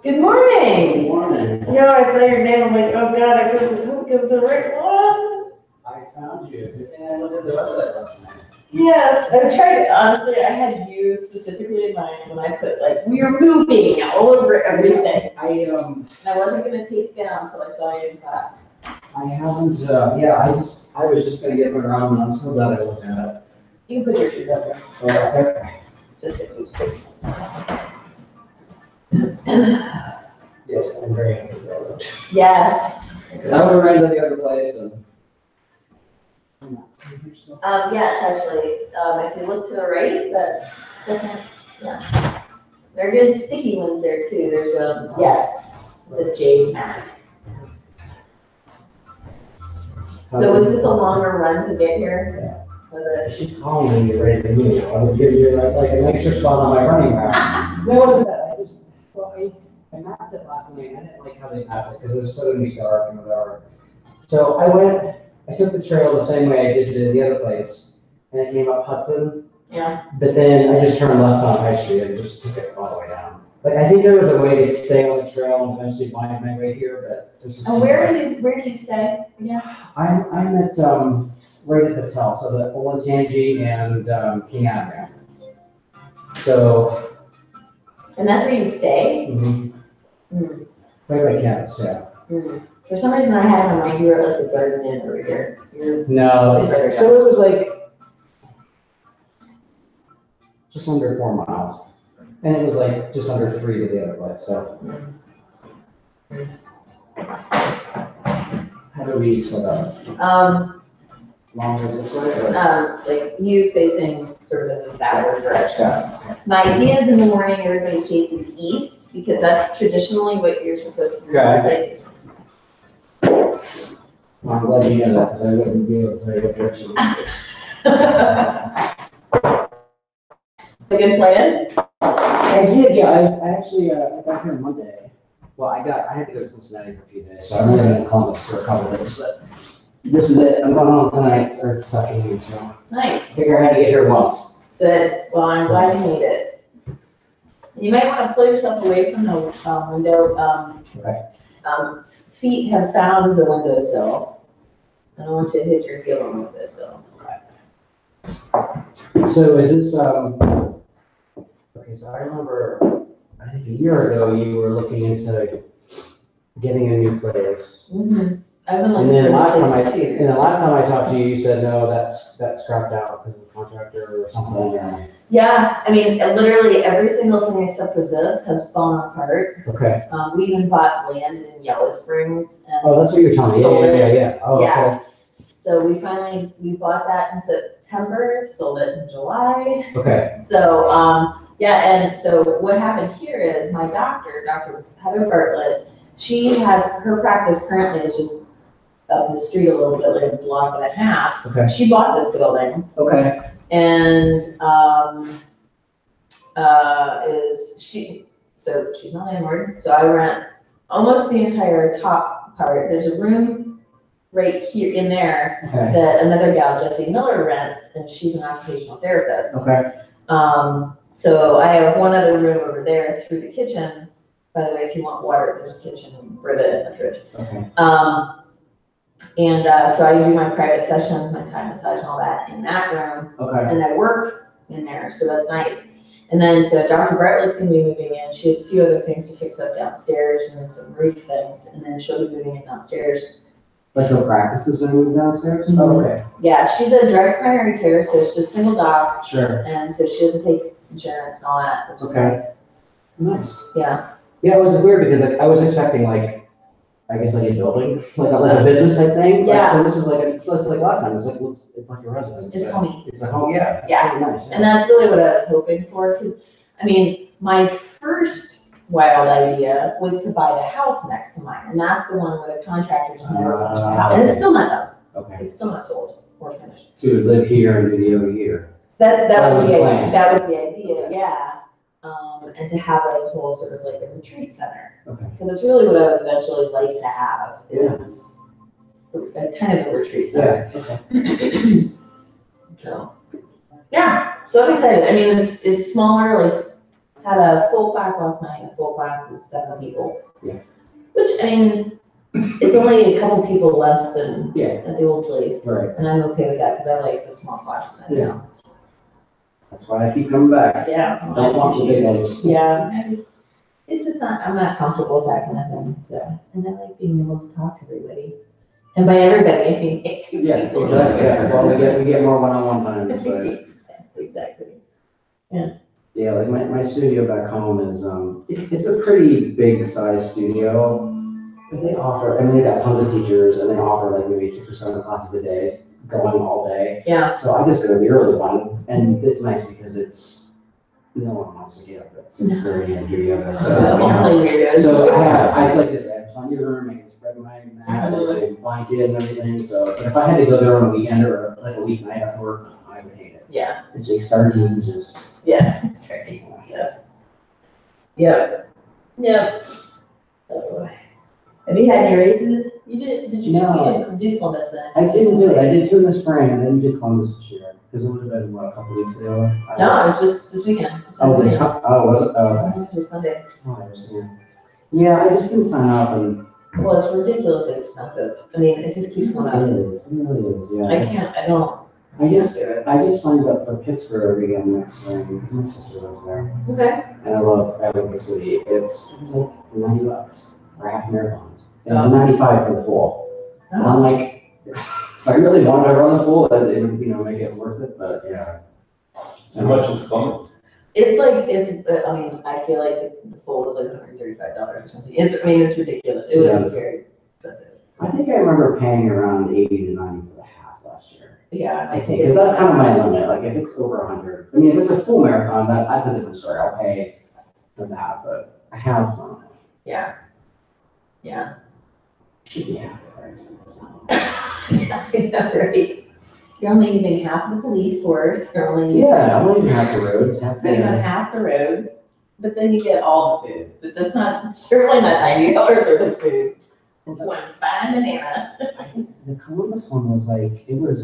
Good morning. Good morning. You know, I saw your name, I'm like, oh God, I couldn't think of the right one. I found you. Good thing I looked at the website last night. Yes, I tried, honestly, I had you specifically in mind when I put like, we are moving all over everything. And I wasn't gonna take it down until I saw you in class. I haven't, I was just gonna get around and I'm so glad I looked at it. You can put your shoes up there, So, there. just to keep space. Yes, I'm very happy that I looked. Yes. Because I would have ran to the other place and. Yes, actually, if you look to the right, the second, yeah. There are good sticky ones there too. There's a, yes, it's a jade mat. So was this a longer run to get here? Was it? She's calling when you're ready to move. I was giving you like an extra spot on my running route. No, it wasn't that. I mapped it last night. I didn't like how they mapped it because it was so gonna be dark and whatever. So I took the trail the same way I did to the other place, and it came up Hudson. Yeah. But then I just turned left on High Street and just took it all the way down. Like, I think there was a way to stay on the trail and eventually find my way here, but there's just. And where do you stay again? I'm at, right at the Patel, so the Olentangy and, King Avenue. So. And that's where you stay? Mm-hmm. Right by campus, yeah. For some reason I had in mind you were at like the Garden Inn over here. No, so it was like just under 4 miles. And it was like just under 3 to the other place, so. How do we set up? Long as this way or? Like you facing sort of in that direction. My idea is in the morning, everybody faces east because that's traditionally what you're supposed to do. Okay. Well, I'm glad you know that because I wouldn't be able to tell you what direction it is. A good plan? I did, yeah. I actually, I got here Monday. Well, I had to go to Cincinnati for a few days, so I'm only in Columbus for a couple of days, but this is it. I'm going home tonight or second, so. Nice. Figure I had to get here once. Good. Well, I'm glad you made it. You might want to pull yourself away from the window. Okay. Feet have found the windowsill. I don't want you to hit your heel on the windowsill. So is this, okay, so I remember, I think a year ago, you were looking into getting a new place. Mm-hmm. I've been And looking then for last time it I talked to you, you said, no, that's scrapped out because of the contractor or something. Yeah, I mean, literally every single thing except for this has fallen apart. Okay. We even bought land in Yellow Springs and. Oh, that's what you're telling me. Sold it. Yeah. Oh, Yeah. okay. So we bought that in September, sold it in July. Okay. So, yeah, and so what happened here is my doctor, Dr. Heather Bartlett, her practice currently is just up the street a little bit, like a block and a half. Okay. She bought this building. Okay. And, so she's my landlord, so I rent almost the entire top part. There's a room right here in there Okay. that another gal, Jessie Miller, rents, and she's an occupational therapist. Okay. So I have one other room over there through the kitchen. By the way, if you want water, there's a kitchen, Brita in the fridge. Okay. So I do my private sessions, my Thai massage and all that in that room. Okay. And I work in there, so that's nice. And then, so Dr. Bartlett's gonna be moving in. She has a few other things to fix up downstairs and some roof things, and then she'll be moving in downstairs. Like her practice is gonna move downstairs? Mhm. Oh, okay. Yeah, she's a direct primary care, so it's just single doc, Sure. and so she doesn't take insurance and all that, which is Okay. nice. Nice. Yeah. Yeah, it was weird because I was expecting I guess like a building, like a business type thing. Yeah. So this is it's like last time, it's like a residence. It's but homey. It's a home, yeah. It's Yeah. really nice, yeah. And that's really what I was hoping for, because, I mean, my first wild idea was to buy the house next to mine, and that's the one where the contractors never finished the house, and it's still not done. Okay. It's still not sold or finished. So you would live here and do the over here. That was was the the idea, plan. that was the idea, yeah. And to have like a whole sort of like a retreat center, Okay. because it's really what I would eventually like to have is a kind of a retreat center. Yeah, okay. So, yeah, so I'm excited. I mean, it's smaller, like had a full class last night, a full class with 7 people. Yeah. Which, I mean, it's only a couple people less than Yeah, at the old place. right. And I'm okay with that, because I like the small classes Yeah. That's why I keep coming back. Yeah. Don't want the big ones. Yeah, it's just not, I'm not comfortable with that kind of thing, so. And I like being able to talk to everybody. And by everybody, I mean 2 Yeah, people. exactly, yeah. Well, we get more one-on-one time, that's right. Exactly. Yeah, like my studio back home is, it's a pretty big size studio. But they offer, I mean, they got tons of teachers and they offer like maybe 6 or 7 classes a day, going all day. Yeah. So I just go to the early one, and it's nice because no one wants to get up at 6:30 and give you up. So it's like this, I have plenty of room, I can spread my mat and my blanket and everything, so, but if I had to go there on a weekend or like a weeknight after work, I would hate it. Yeah. It's like sardines, just. Yeah, it's tricky, yes. Yep. Yep. Oh. Have you had any raises? Did you No. do Columbus then? I didn't do it, I did 2 in the spring, I didn't do Columbus this year, because it would have been, what, a couple weeks ago? No, it was just this weekend. Oh, was it? Oh, It was Sunday. I understand. Yeah, I just didn't sign up and. Well, it's ridiculously expensive. I mean, it just keeps going up. It is, it really is, yeah. I don't I just, do it. I just signed up for Pittsburgh again next spring, because my sister lives there, Okay. and I love the city. It's like $90 for half marathon. It was 95 for the full. And I'm like, if I really wanted to run the full, it would, make it worth it, but yeah. How much is Columbus? It's like, I mean, I feel like the full was like $135 or something. It's ridiculous. It was very expensive. I think I remember paying around 80 to 90 for the half last year. Yeah, I think, because that's kind of my limit, like if it's over 100, I mean, if it's a full marathon, that's a different story, I'll pay for that, but I have fun. Yeah. Yeah. Should be half the price. I know, right? You're only using half the police force, you're only using. Yeah, I'm only half the roads, half You're on the. half the roads, but then you get all the food, but that's not, certainly not $90 worth of food. It's one fine banana. The Columbus one was like, it was,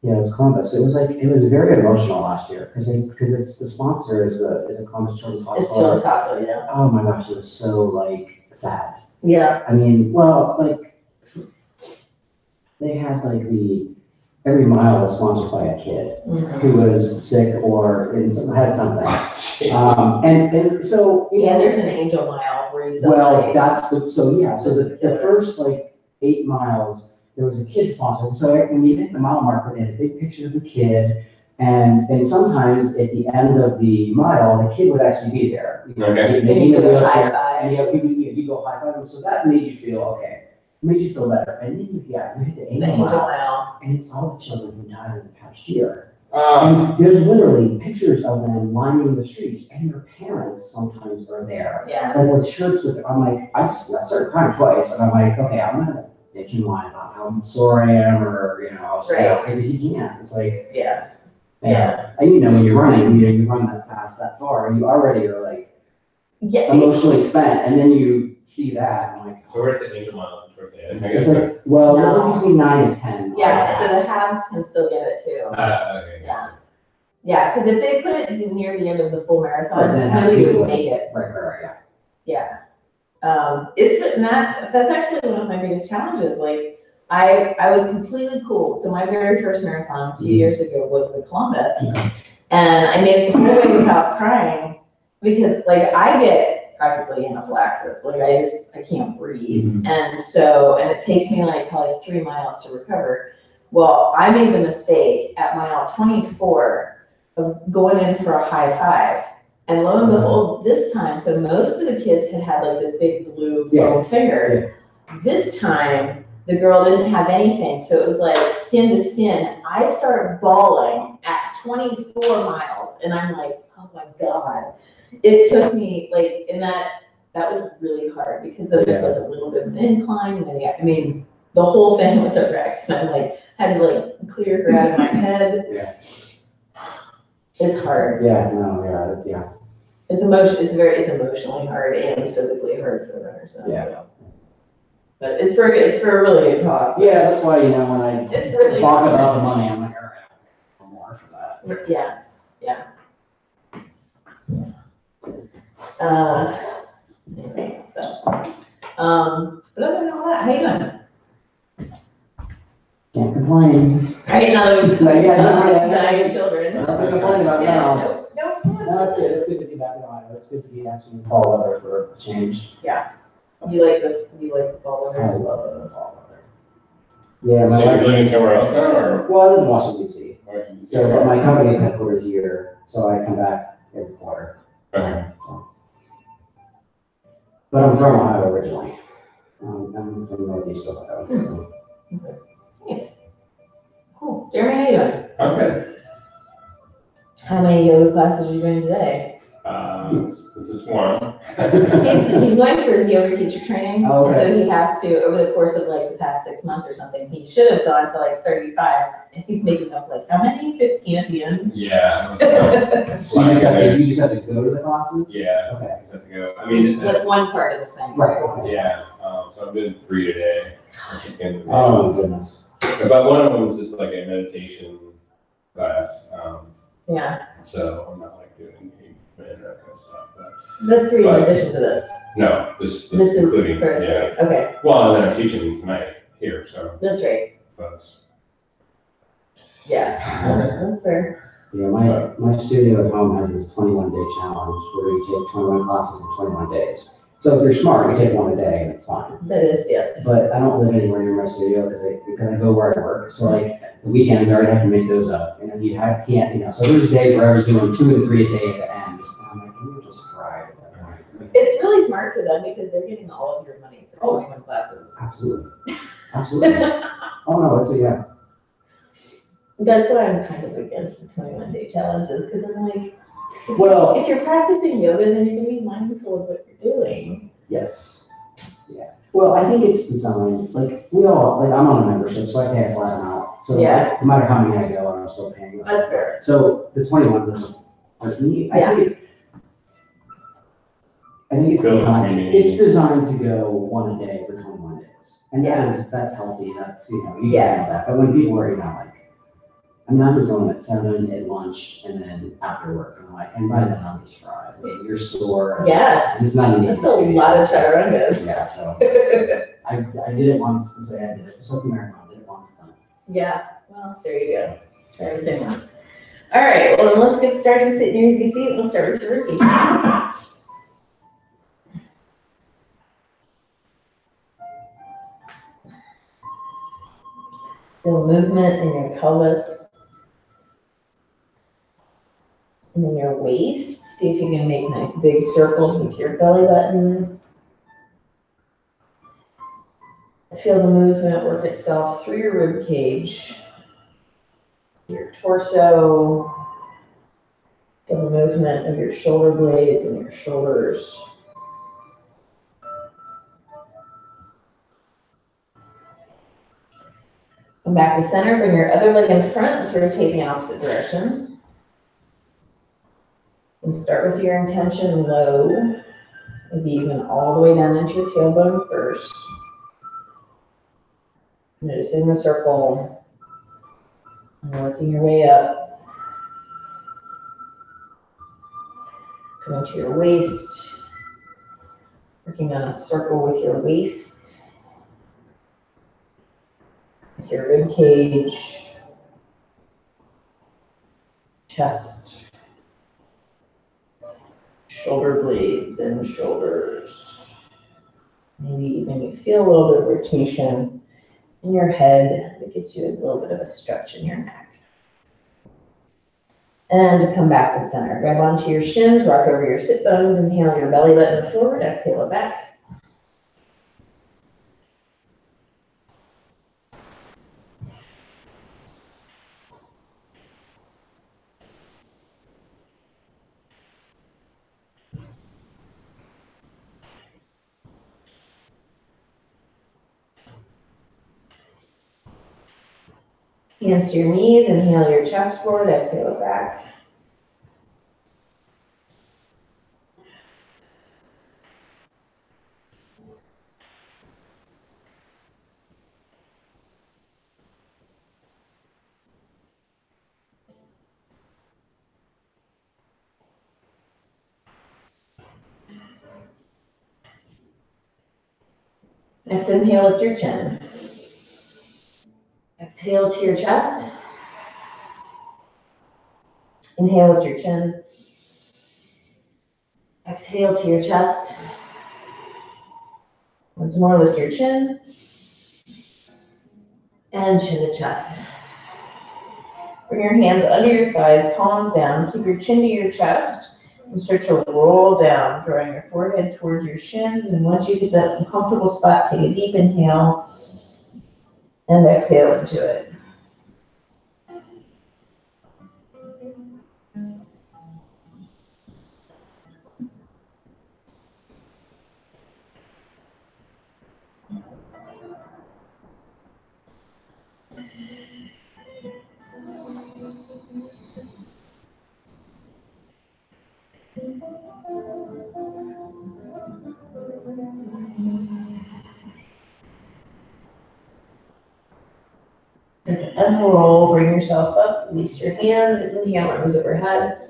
yeah, it was Columbus, it was very emotional last year, because it's, the sponsor is a Columbus Children's It's Hospital. Children's Hospital, yeah. Oh my gosh, it was so like sad. Yeah. I mean, well, like, they had like every mile was sponsored by a kid Mhm. who was sick or had something. And so, Yeah, there's an angel mile where you well, celebrate. that's so the first like 8 miles, there was a kid sponsor. So when you hit the mile marker, they had a big picture of the kid. And sometimes at the end of the mile, the kid would actually be there. Okay. Maybe in a And you go wheelchair, high-five. and you go high five them, so that made you feel okay. It made you feel better. And then you hit the The angel angel mile, mile. and it's all the children who died in the past year. Um, And there's literally pictures of them lining the streets, and their parents sometimes are there. Yeah. And with shirts with, I'm like, I started crying twice, and I'm like, okay, I'm gonna bitch and whine about how sore I am, or, Right. because you can't, it's like, Yeah. yeah. And when you're running, you run that fast, that far, you already are like Yeah. emotionally spent, and then you see that, I'm like, so where's the Angel Miles towards the end? I it's guess. like, well, this No. is between 9 and 10. Yeah, so the halves can still get it too. Okay. Yeah. Yeah, because if they put it near the end of the full Right, marathon, then nobody people would make it. Right, yeah. Yeah. It's been that's actually one of my biggest challenges. Like I was completely cool. So my very first marathon 2 years ago was the Columbus. And I made it the whole way without crying because like I get practically anaphylaxis. Like I can't breathe. And it takes me like probably 3 miles to recover. Well, I made the mistake at mile 24 of going in for a high five. And lo and behold, this time, so most of the kids had like this big blue foam finger. This time, the girl didn't have anything, so it was like skin to skin. I started bawling at 24 miles, and I'm like, oh my God. It took me, like, and that was really hard, because there was like a little bit of an incline, and then, the whole thing was a wreck, and I'm like, had to like clear her out of my head. Yeah. It's hard. Yeah, no, yeah. It's emotionally hard and physically hard for the runners. So. But it's for a really good cause. Yeah, that's why, when I It's really talk about the money, I'm like, all right, I'm more for that. Yes, yeah. Anyway, so, but other than all that, how you doing? Can't complain. Right, now that we've talked Yeah, about yeah. dying children. Nothing to complain about Yeah, now. nope, nope. No, it's good. It's good to be back in Ohio. It's good to be actually in fall weather for a change. You like the fall I weather? love it in fall weather. Yeah, So my you're wife, living somewhere else now, or? well, I live in Washington DC. or you just- So, but my company is headquartered here, so I come back every quarter. Okay. So. But I'm from Ohio originally. I'm from Northeast Ohio, so. Nice. Cool. Jeremy, how you doing? I'm good. How many yoga classes are you doing today? This is one. He's going for his yoga teacher training, Oh, and okay. so he has to, over the course of like the past 6 months or something, he should have gone to like 35, and he's making up like, how many? 15 at the end? Yeah. So you just have to go to the classes? Yeah, Okay. I just have to go. I mean, That's one part of the thing. Right, okay. yeah, so I'm doing 3 today. Which is gonna be- Oh, my goodness. But one of them is just like a meditation class, Yeah, so I'm not like doing that kind of stuff, but that's 3 in But- addition to this. no, this This is including, for yeah. 3. Okay, Well, and then I'm teaching tonight here, so that's right. that's, Yeah, that's fair. Yeah, my studio at home has this 21-day challenge where you take 21 classes in 21 days. So if you're smart, you take one a day and it's fine. That is, yes. But I don't live anywhere near my studio because I go where I work. So like the weekends, I already have to make those up. And if you can't. So there's days where I was doing 2 and 3 a day at the end. And I'm like, you're just fried at that point. It's really smart for them because they're getting all of your money for 21 classes. Absolutely. Absolutely. Oh, no, yeah. That's why I'm kind of against the 21-day challenges, because I'm like, Well, if you're practicing yoga, then you're gonna be mindful of what you're doing. yes. Yeah. Well, I think it's designed, like, I'm on a membership, so I pay a flat amount. So Yeah. no matter how many I go, I'm still paying. That's fair. So the 21 was for me. Yeah. I think it's Build designed, community. it's designed to go one a day for 21 days. And that's healthy, that's, you can Yes. have that. But when people are, like, I was going at 7 at lunch and then after work, and by then I'm just fried. I mean, you're sore. Yes. And it's not an easy That's a lot of chaturangas. Yeah, so I did it once to say I did it, just like the marathon, I did it once. Yeah, well, there you go. Try everything once. All right, well, then let's get started. Sit in your easy seat. We'll start with your rotations. Feel movement in your pelvis and then your waist. See if you can make nice big circles with your belly button. Feel the movement work itself through your rib cage, your torso. Feel the movement of your shoulder blades and your shoulders. Come back to center, bring your other leg in front, let's rotate in the opposite direction. And start with your intention low, maybe even all the way down into your tailbone first. Noticing the circle, and working your way up. Coming to your waist, working on a circle with your waist, with your rib cage, chest, shoulder blades and shoulders. Maybe even you feel a little bit of rotation in your head that gives you a little bit of a stretch in your neck. And come back to center. Grab onto your shins, rock over your sit bones, inhale your belly button forward, exhale it back. Hands to your knees, inhale your chest forward, exhale it back. Next inhale, lift your chin. Exhale to your chest. Inhale, lift your chin. Exhale to your chest. Once more, lift your chin. And chin to chest. Bring your hands under your thighs, palms down. Keep your chin to your chest. And start to roll down, drawing your forehead towards your shins. And once you get that uncomfortable spot, take a deep inhale. And exhale into it. And roll, bring yourself up, release your hands, inhale, arms overhead.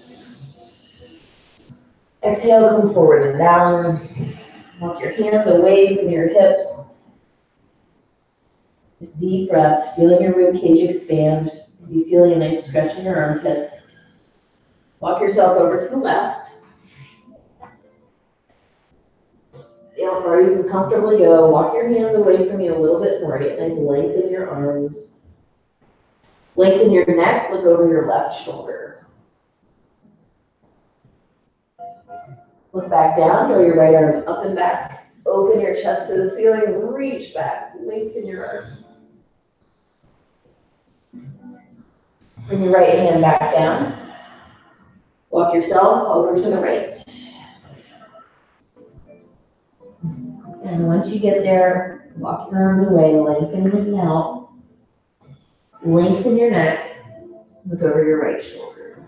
Exhale, come forward and down. Walk your hands away from your hips. This deep breath, feeling your rib cage expand. You feeling a nice stretch in your armpits. Walk yourself over to the left. See how far you can comfortably go. Walk your hands away from you a little bit more. Get nice length in your arms. Lengthen your neck, look over your left shoulder. Look back down, draw your right arm up and back. Open your chest to the ceiling, reach back, lengthen your arm. Bring your right hand back down. Walk yourself over to the right. And once you get there, walk your arms away, lengthen them out. Lengthen your neck, look over your right shoulder.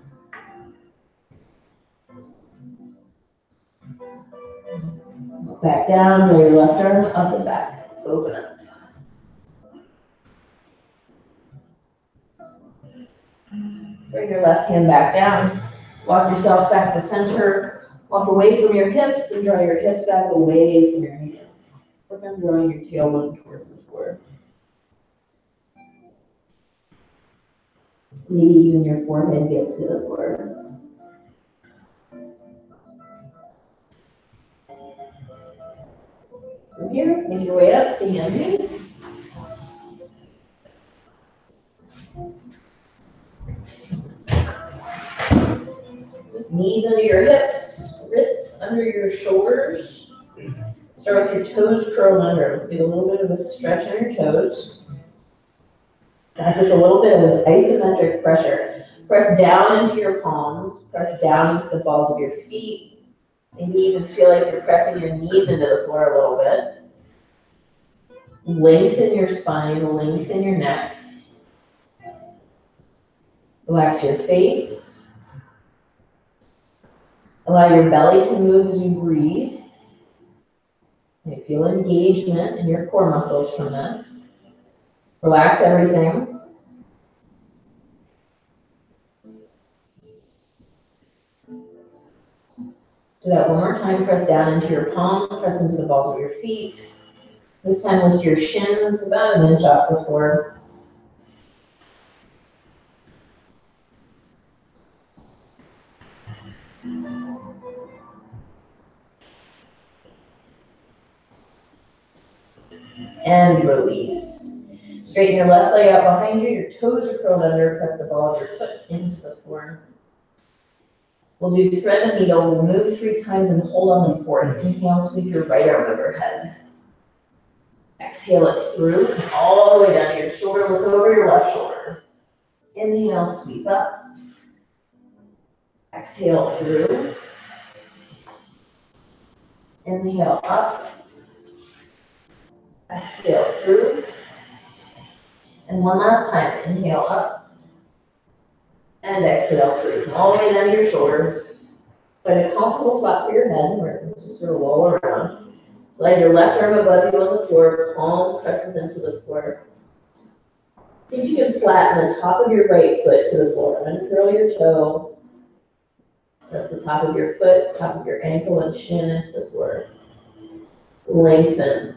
Look back down, draw your left arm up and back. Open up. Bring your left hand back down. Walk yourself back to center. Walk away from your hips and draw your hips back away from your hands. Work on drawing your tailbone towards the floor. Maybe even your forehead gets to the floor. From here, make your way up to hands and knees. Knees under your hips, wrists under your shoulders. Start with your toes curled under. Let's get a little bit of a stretch on your toes. Practice a little bit of isometric pressure. Press down into your palms. Press down into the balls of your feet. Maybe even feel like you're pressing your knees into the floor a little bit. Lengthen your spine, lengthen your neck. Relax your face. Allow your belly to move as you breathe. You feel engagement in your core muscles from this. Relax everything. Do that one more time. Press down into your palm, press into the balls of your feet. This time lift your shins about an inch off the floor. And release. Straighten your left leg out behind you. Your toes are curled under. Press the ball of your foot into the floor. We'll do thread the needle. We'll move 3 times and hold on the fourth. Inhale, sweep your right arm overhead. Exhale it through and all the way down to your shoulder. Look over your left shoulder. Inhale, sweep up. Exhale through. Inhale up. Exhale through. And one last time. Inhale up. And exhale through. All the way down to your shoulder. Find a comfortable spot for your head where you can just sort of roll around. Slide your left arm above you on the floor. Palm presses into the floor. See if you can flatten the top of your right foot to the floor. Uncurl your toe. Press the top of your foot, top of your ankle and shin into the floor. Lengthen.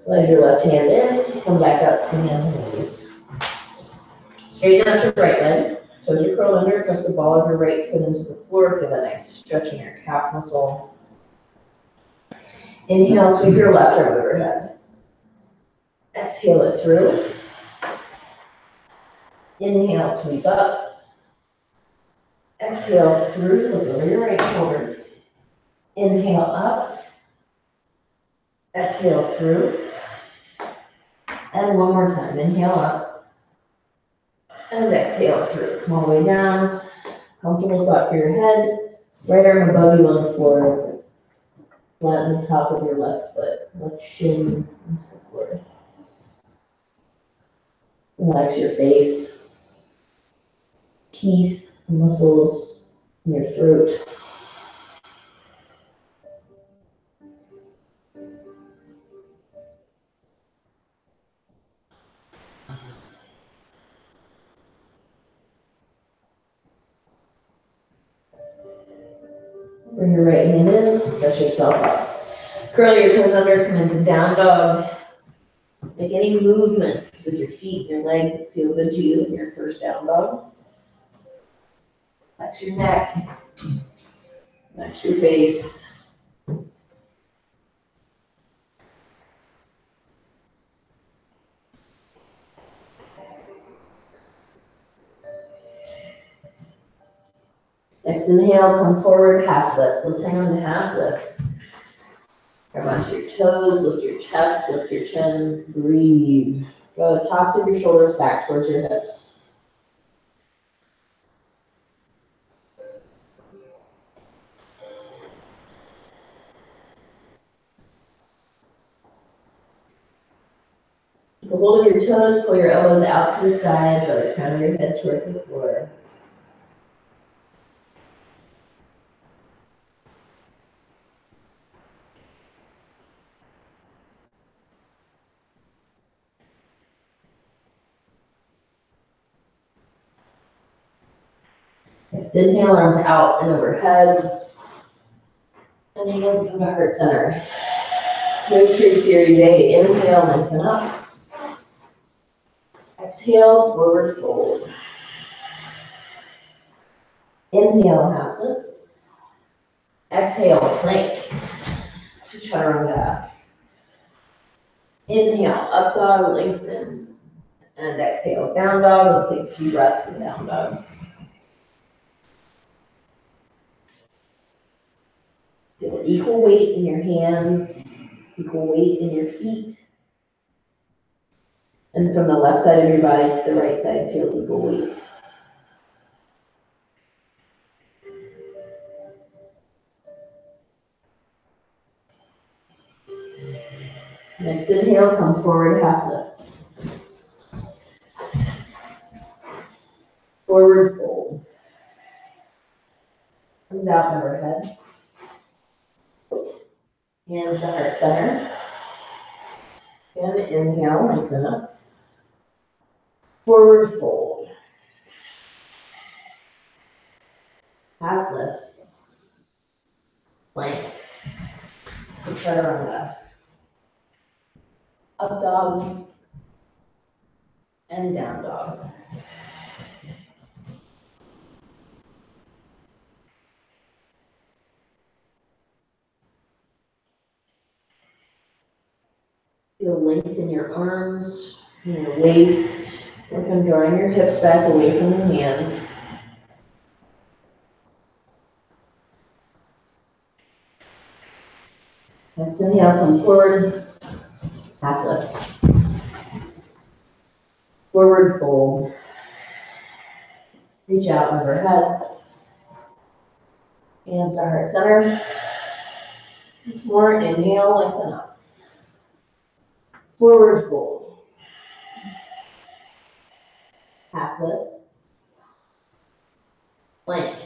Slide your left hand in, come back up to hands and knees. Straighten out your right leg, toes are curled under, press the ball of your right foot into the floor, feel that nice stretch in your calf muscle. Inhale, sweep your left arm overhead. Exhale it through. Inhale, sweep up. Exhale through, look over your right shoulder. Inhale up. Exhale through. And one more time, inhale up. And exhale through. Come all the way down. Comfortable spot for your head. Right arm above you on the floor. Flatten the top of your left foot. Left shin into the floor. Relax your face, teeth, muscles in your throat. Bring your right hand in, press yourself up. Curl your toes under, come into down dog. Make any movements with your feet and your legs that feel good to you in your first down dog. Relax your neck, relax your face. Next inhale, come forward, half lift. Let's hang on to half lift. Grab onto your toes, lift your chest, lift your chin, breathe. Go the tops of your shoulders back towards your hips. Keep a hold of your toes, pull your elbows out to the side, draw the crown of your head towards the floor. Next inhale, arms out and overhead. And hands come to heart center. So move through Series A. Inhale, lengthen up. Exhale, forward fold. Inhale, half lift. Exhale, plank to chaturanga. Inhale, up dog, lengthen. And exhale, down dog. Let's take a few breaths in down dog. Feel equal weight in your hands, equal weight in your feet. And from the left side of your body to the right side, feel equal weight. Next inhale, come forward, half lift. Forward fold. Comes out and overhead. Hands to heart center. And inhale, lengthen up. Forward fold. Half lift. Plank. Chaturanga. Up dog. And down dog. Feel length in your arms, in your waist. Work on drawing your hips back away from the hands. Next inhale, come forward, half lift. Forward fold. Reach out and overhead. Hands to heart center. Once more, inhale, lengthen up. Forward fold. Half lift. Plank.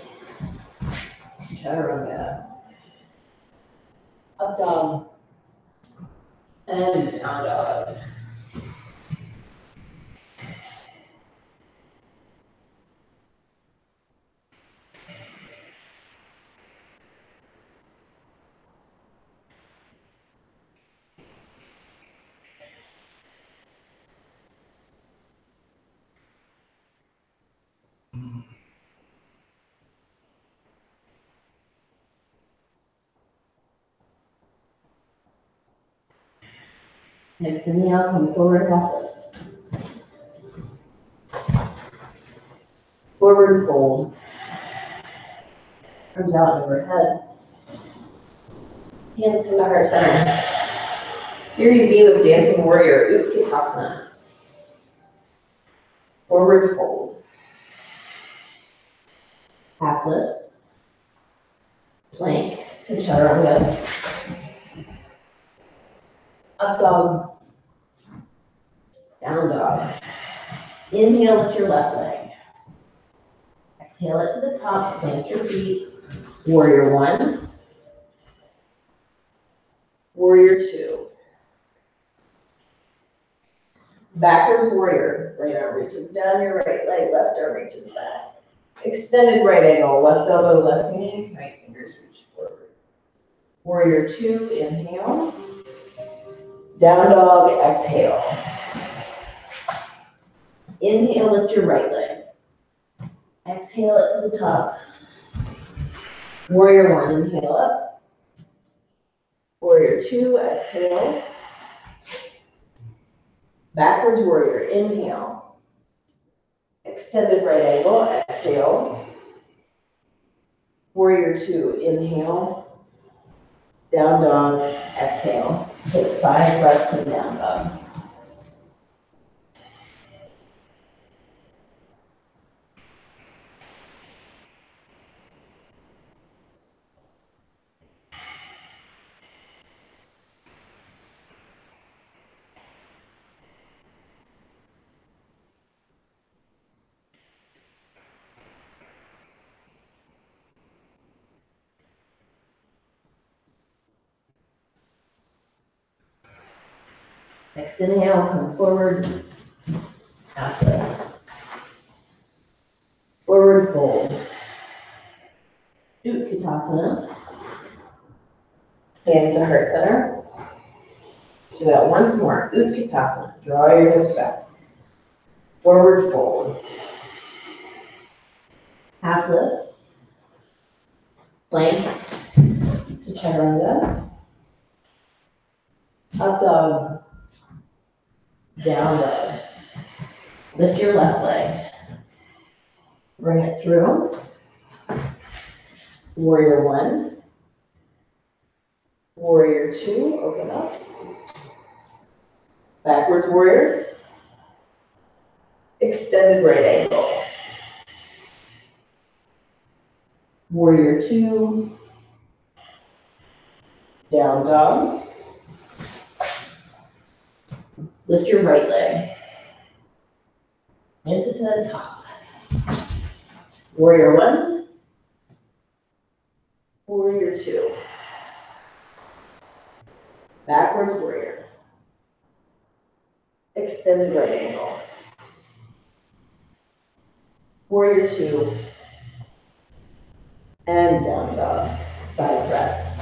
Chaturanga. Up dog. And down dog. Next inhale, come forward, half lift. Forward fold. Arms out overhead. Hands come to heart center. Series B with Dancing Warrior, Utkatasana. Forward fold. Half lift. Plank to chaturanga. Up dog. Down dog. Inhale, lift your left leg. Exhale it to the top, plant your feet. Warrior one. Warrior two. Backwards warrior. Right arm reaches down your right leg, left arm reaches back. Extended right angle, left elbow, left knee, right fingers reach forward. Warrior two, inhale. Down dog, exhale. Inhale, lift your right leg. Exhale it to the top. Warrior one, inhale up. Warrior two, exhale. Backwards warrior, inhale. Extended right angle, exhale. Warrior two, inhale. Down dog, exhale. Take 5 breaths in down dog. Next inhale, come forward, half lift. Forward fold. Utkatasana. Hands to heart center. Do that once more. Utkatasana. Draw your hips back. Forward fold. Half lift. Plank to chaturanga. Up dog. Down dog. Lift your left leg. Bring it through. Warrior one. Warrior two. Open up. Backwards warrior. Extended right angle. Warrior two. Down dog. Lift your right leg. Into the top. Warrior one. Warrior two. Backwards warrior. Extended right angle. Warrior two. And down dog. 5 breaths.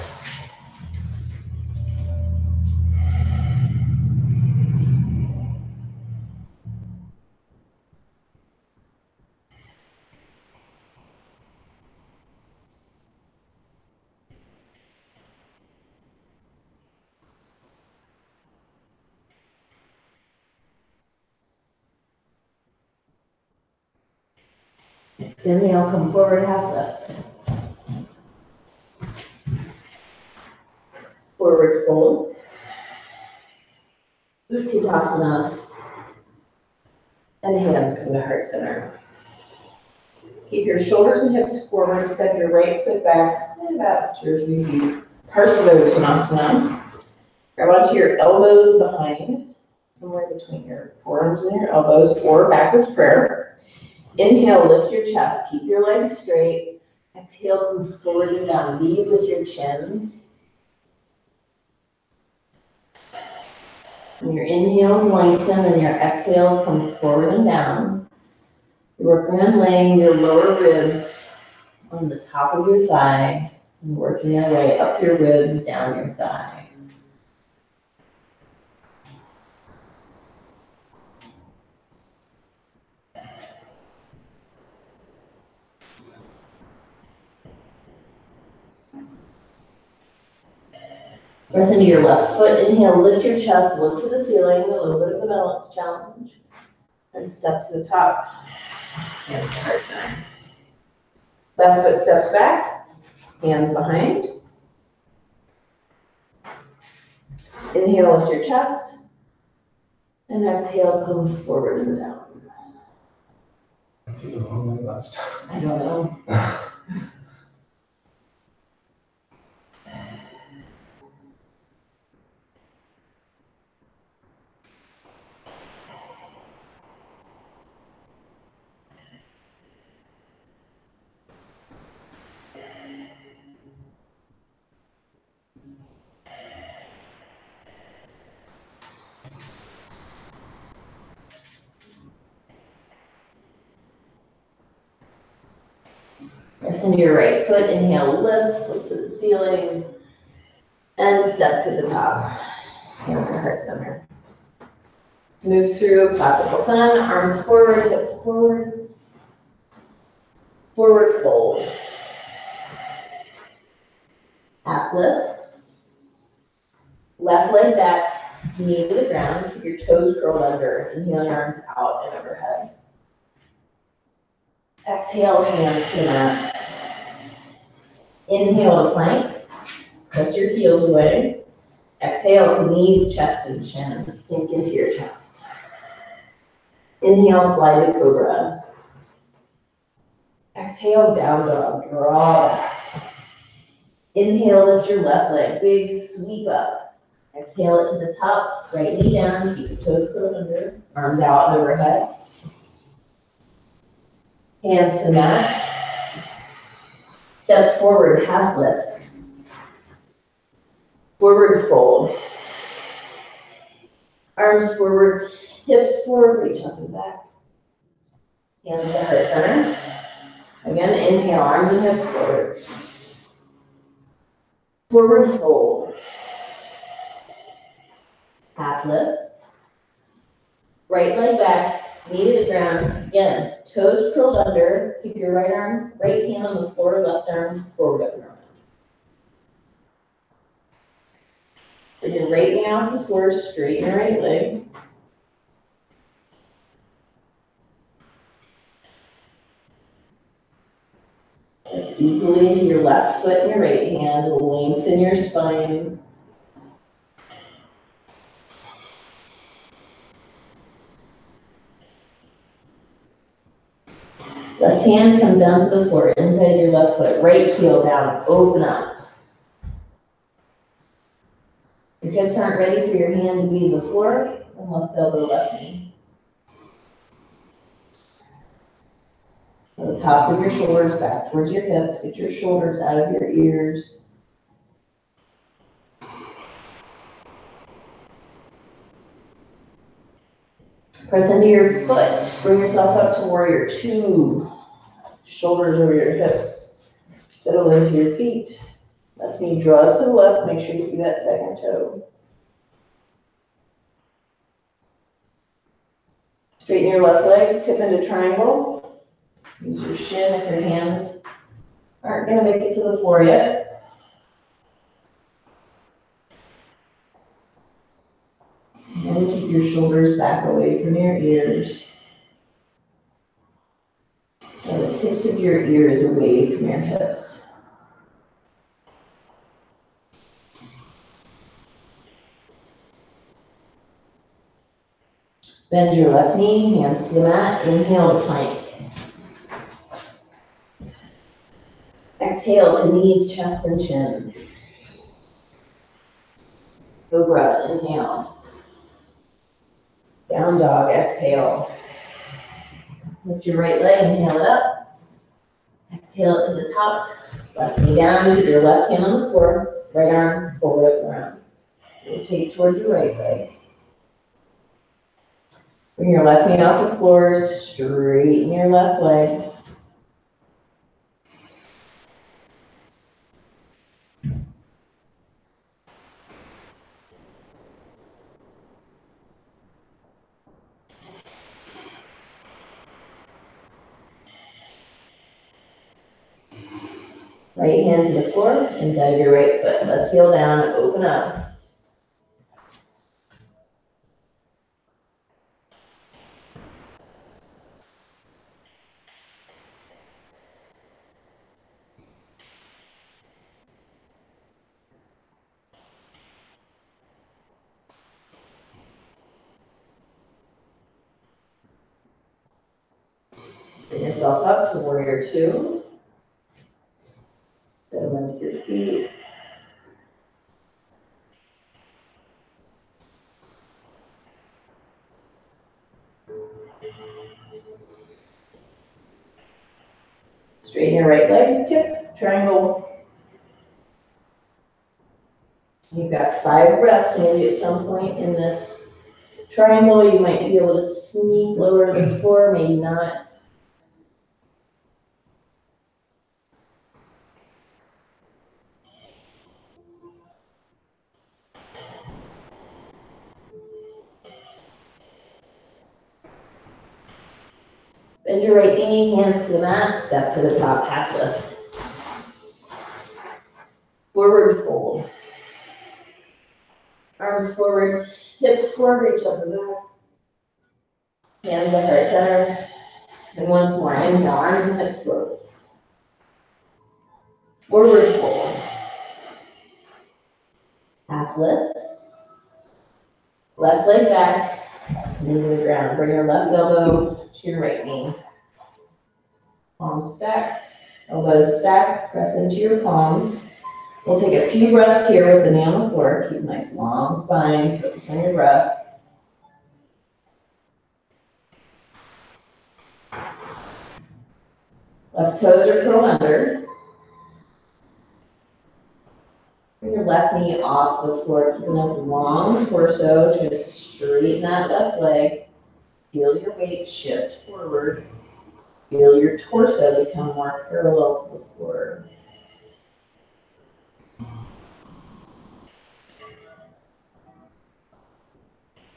Next inhale, come forward, half lift. Forward fold. Utkatasana. And hands come to heart center. Keep your shoulders and hips forward, step your right foot back about 2 or 3 feet. Parsvottanasana. Grab onto your elbows behind, somewhere between your forearms and your elbows, or backwards prayer. Inhale, lift your chest, keep your legs straight. Exhale, come forward and down. Lead with your chin. And your inhales lengthen and your exhales come forward and down. You're working on laying your lower ribs on the top of your thigh and working your way up your ribs, down your thigh. Press into your left foot, inhale, lift your chest, look to the ceiling, a little bit of a balance challenge. And step to the top, hands to heart center. Left foot steps back, hands behind. Inhale, lift your chest. And exhale, come forward and down. I don't know. Press into your right foot, inhale, lift, look to the ceiling, and step to the top. Hands to heart center. Move through classical sun, arms forward, hips forward. Forward fold. Half lift. Left leg back, knee to the ground, keep your toes curled under. Inhale your arms out and overhead. Exhale, hands to the mat. Inhale to plank, press your heels away. Exhale to knees, chest, and chin. Sink into your chest. Inhale, slide to cobra. Exhale, down dog, draw back. Inhale, lift your left leg, big sweep up. Exhale it to the top, right knee down, keep your toes curled under, arms out and overhead. Hands to the mat. Step forward, half lift. Forward fold. Arms forward, hips forward, reach up and back. Hands to heart center. Again, inhale, arms and hips forward. Forward fold. Half lift. Right leg back, knee to the ground. Again, toes curled under. Keep your right hand on the floor, left arm forward up and around. Bring your right knee off the floor, straighten your right leg. Press equally into your left foot and your right hand. Lengthen your spine. Left hand comes down to the floor, inside your left foot. Right heel down, open up. Your hips aren't ready for your hand to be the floor, and left elbow, left knee. The tops of your shoulders back towards your hips. Get your shoulders out of your ears. Press into your foot. Bring yourself up to warrior two. Shoulders over your hips. Settle into your feet. Left knee draws to the left. Make sure you see that second toe. Straighten your left leg. Tip into triangle. Use your shin if your hands aren't going to make it to the floor yet. And keep your shoulders back away from your ears. And the tips of your ears away from your hips. Bend your left knee, hands to the mat. Inhale to plank. Exhale to knees, chest, and chin. Cobra, inhale. Down dog, exhale. Lift your right leg, inhale it up. Exhale it to the top. Left knee down, keep your left hand on the floor. Right arm forward up and around. Rotate towards your right leg. Bring your left knee off the floor, straighten your left leg. Right hand to the floor, inside of your right foot. Left heel down, open up. Bring yourself up to warrior two. Settle into your feet. Straighten your right leg, tip, triangle. You've got 5 breaths. Maybe at some point in this triangle, you might be able to sneak lower to the floor, maybe not. Bend your right knee, hands to the mat, step to the top, half lift. Forward fold. Arms forward, hips forward, reach up and back. Hands at heart center. And once more, inhale, arms and hips forward. Forward fold. Half lift. Left leg back, into the ground. Bring your left elbow to your right knee. Palms stack, elbows stack, press into your palms. We'll take a few breaths here with the knee on the floor. Keep a nice long spine, focus on your breath. Left toes are curled under. Bring your left knee off the floor. Keep a nice long torso. Try to straighten that left leg. Feel your weight shift forward. Feel your torso become more parallel to the floor.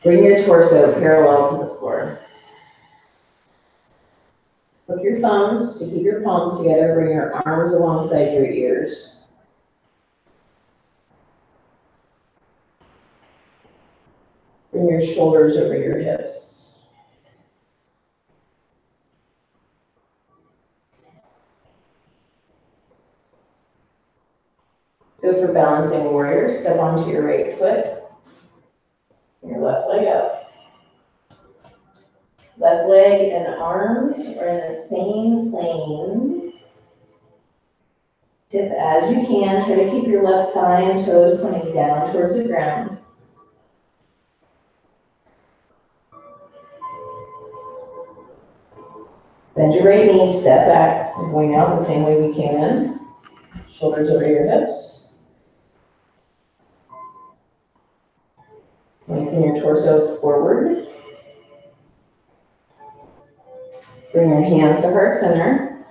Bring your torso parallel to the floor. Hook your thumbs to keep your palms together. Bring your arms alongside your ears. Bring your shoulders over your hips. So for balancing warrior, step onto your right foot. Bring your left leg up. Left leg and arms are in the same plane. Tip as you can. Try to keep your left thigh and toes pointing down towards the ground. Bend your right knee, step back. We're going out the same way we came in. Shoulders over your hips. Lengthen your torso forward. Bring your hands to heart center.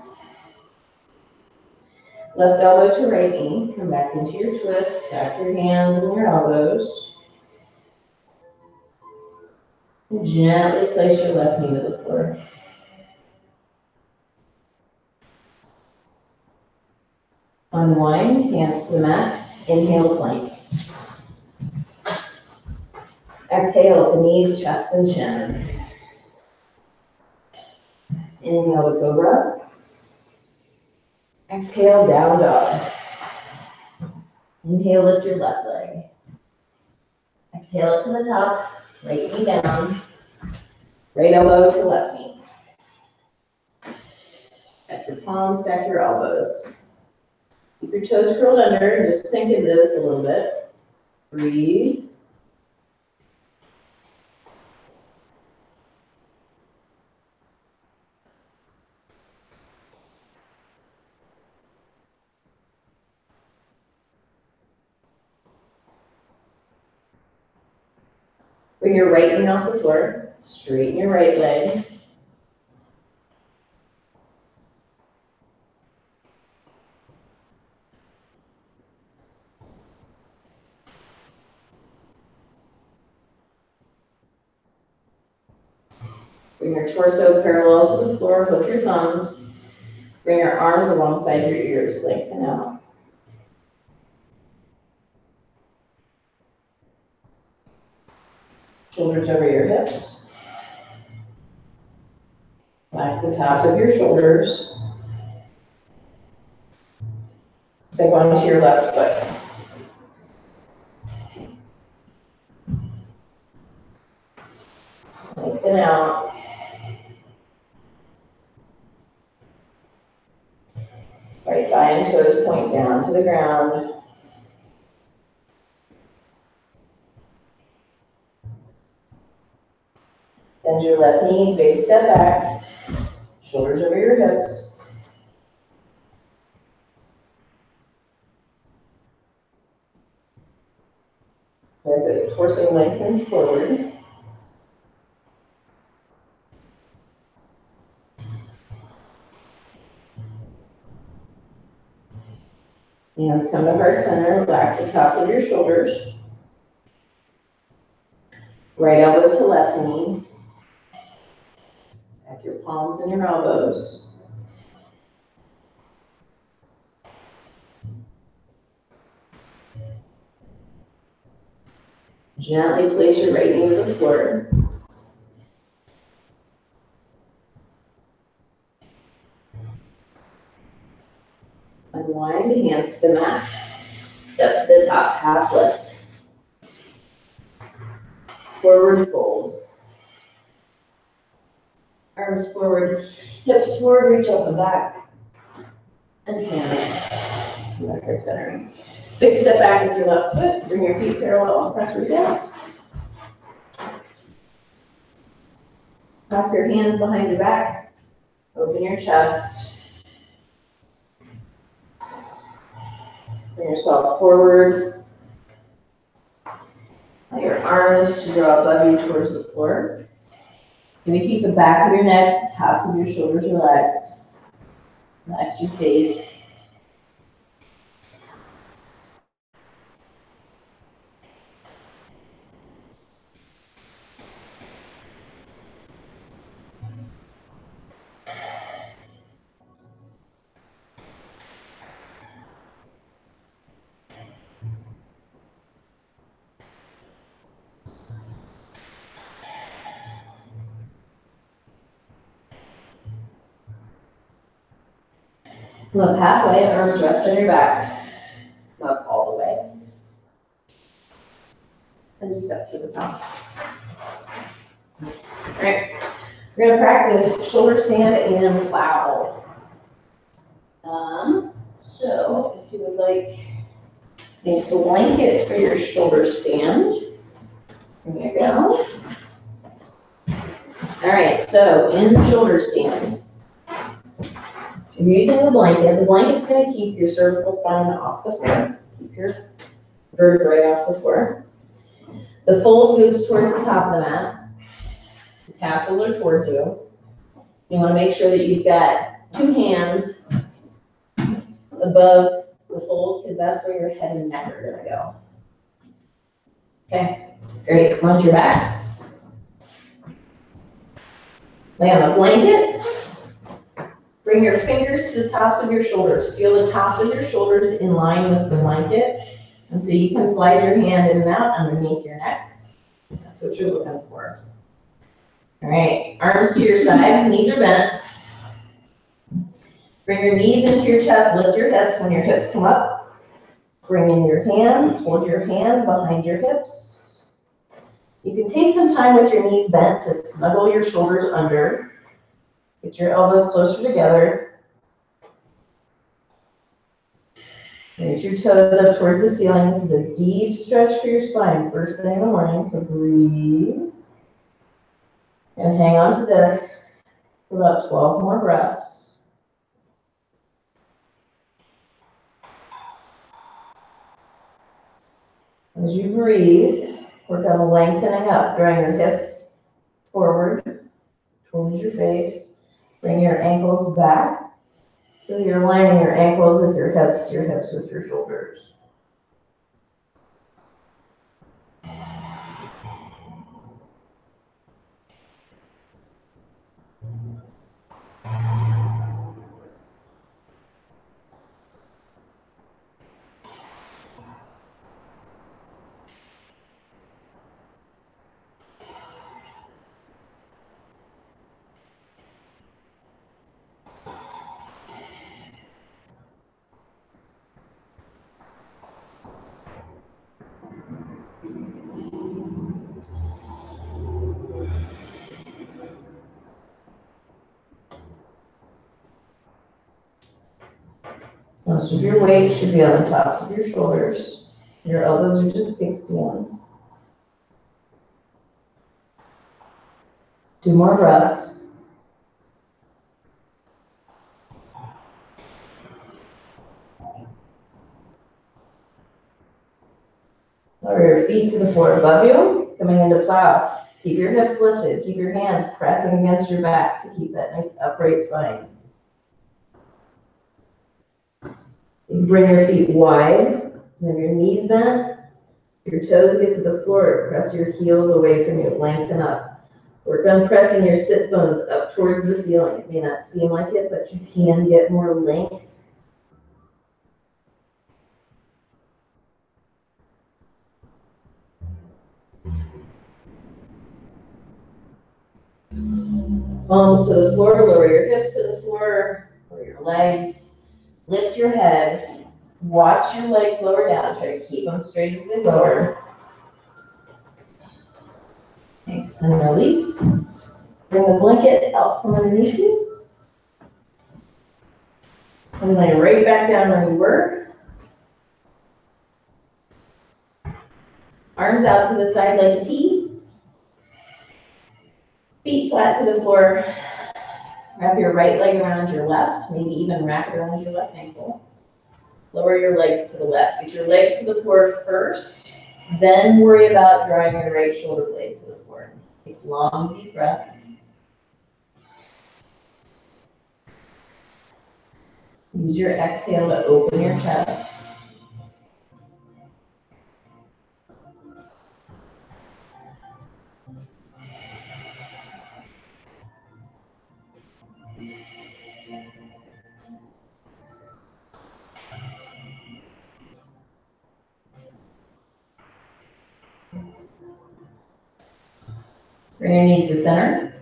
Left elbow to right knee. Come back into your twist. Stack your hands and your elbows. And gently place your left knee to the floor. Unwind, hands to the mat. Inhale, plank. Exhale to knees, chest, and chin. Inhale to cobra. Exhale, down dog. Inhale, lift your left leg. Exhale up to the top, right knee down. Right elbow to left knee. Stack your palms, stack your elbows. Keep your toes curled under and just sink into this a little bit. Breathe. Bring your right knee off the floor. Straighten your right leg. Bring your torso parallel to the floor. Hook your thumbs. Bring your arms alongside your ears. Lengthen out. Shoulders over your hips. Relax the tops of your shoulders. Step onto your left foot. Lengthen out. right thigh and toes point down to the ground. Bend your left knee, big step back, shoulders over your hips. As your torso lengthens forward. Hands come to heart center, relax the tops of your shoulders. Right elbow to left knee. Stack your palms and your elbows. Gently place your right knee to the floor. Unwind the hands to the mat. Step to the top, half lift. Forward fold. Arms forward, hips forward, reach up and back. And hands to the heart center. Big step back with your left foot. Bring your feet parallel, press root down. Clasp your hands behind your back. Open your chest. Bring yourself forward. Allow your arms to draw above you towards the floor. Maybe keep the back of your neck, the tops of your shoulders relaxed. Relax your face. Come up halfway, arms rest on your back. Come up all the way. And step to the top. All right, we're gonna practice shoulder stand and plow. So if you would like a blanket for your shoulder stand, there you go. All right, so in the shoulder stand, you're using the blanket's gonna keep your cervical spine off the floor, keep your vertebrae off the floor. The fold moves towards the top of the mat. The tassels are towards you. You want to make sure that you've got two hands above the fold because that's where your head and neck are going to go. Okay, great. Onto your back. Lay on the blanket. Bring your fingers to the tops of your shoulders. Feel the tops of your shoulders in line with the blanket. And so you can slide your hand in and out underneath your neck. That's what you're looking for. All right, arms to your sides, knees are bent. Bring your knees into your chest, lift your hips when your hips come up. Bring in your hands, hold your hands behind your hips. You can take some time with your knees bent to snuggle your shoulders under. Get your elbows closer together. Reach your toes up towards the ceiling. This is a deep stretch for your spine first thing in the morning, so breathe. And hang on to this for about 12 more breaths. As you breathe, work on lengthening up, drawing your hips forward towards your face. Bring your ankles back so you're aligning your ankles with your hips with your shoulders. Most of your weight should be on the tops of your shoulders. Your elbows are just kickstands. Do more breaths. Lower your feet to the floor above you, coming into plow. Keep your hips lifted. Keep your hands pressing against your back to keep that nice upright spine. You bring your feet wide, have your knees bent, your toes get to the floor, press your heels away from you, lengthen up. Work on pressing your sit bones up towards the ceiling. It may not seem like it, but you can get more length. Palms to the floor, lower your hips to the floor, lower your legs, lift your head, watch your legs lower down, try to keep them straight as they lower. Thanks, and release. Bring the blanket out from underneath you. And lay right back down where you were. Arms out to the side like a T. Feet flat to the floor. Wrap your right leg around your left, maybe even wrap it around your left ankle. Lower your legs to the left. Get your legs to the floor first, then worry about drawing your right shoulder blade to the floor. Take long, deep breaths. Use your exhale to open your chest. Bring your knees to center.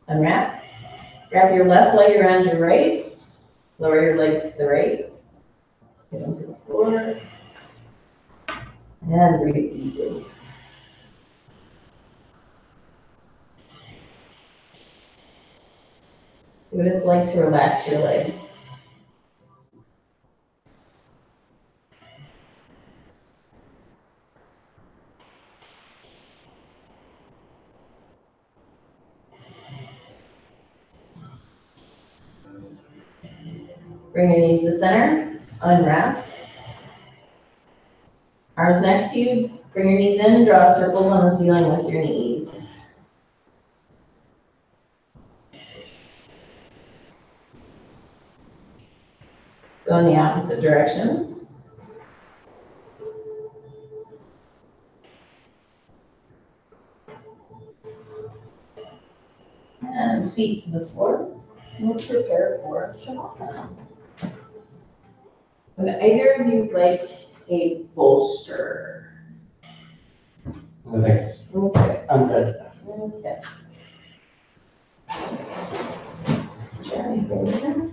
Unwrap. Wrap your left leg around your right. Lower your legs to the right. Get onto the floor. And breathe deeply. See what it's like to relax your legs. Bring your knees to center. Unwrap. Arms next to you. Bring your knees in and draw circles on the ceiling with your knees. Go in the opposite direction. And feet to the floor. Let's prepare for Shavasana. Would either of you like a bolster? Thanks. Okay. I'm good. Okay. Jeremy, go ahead.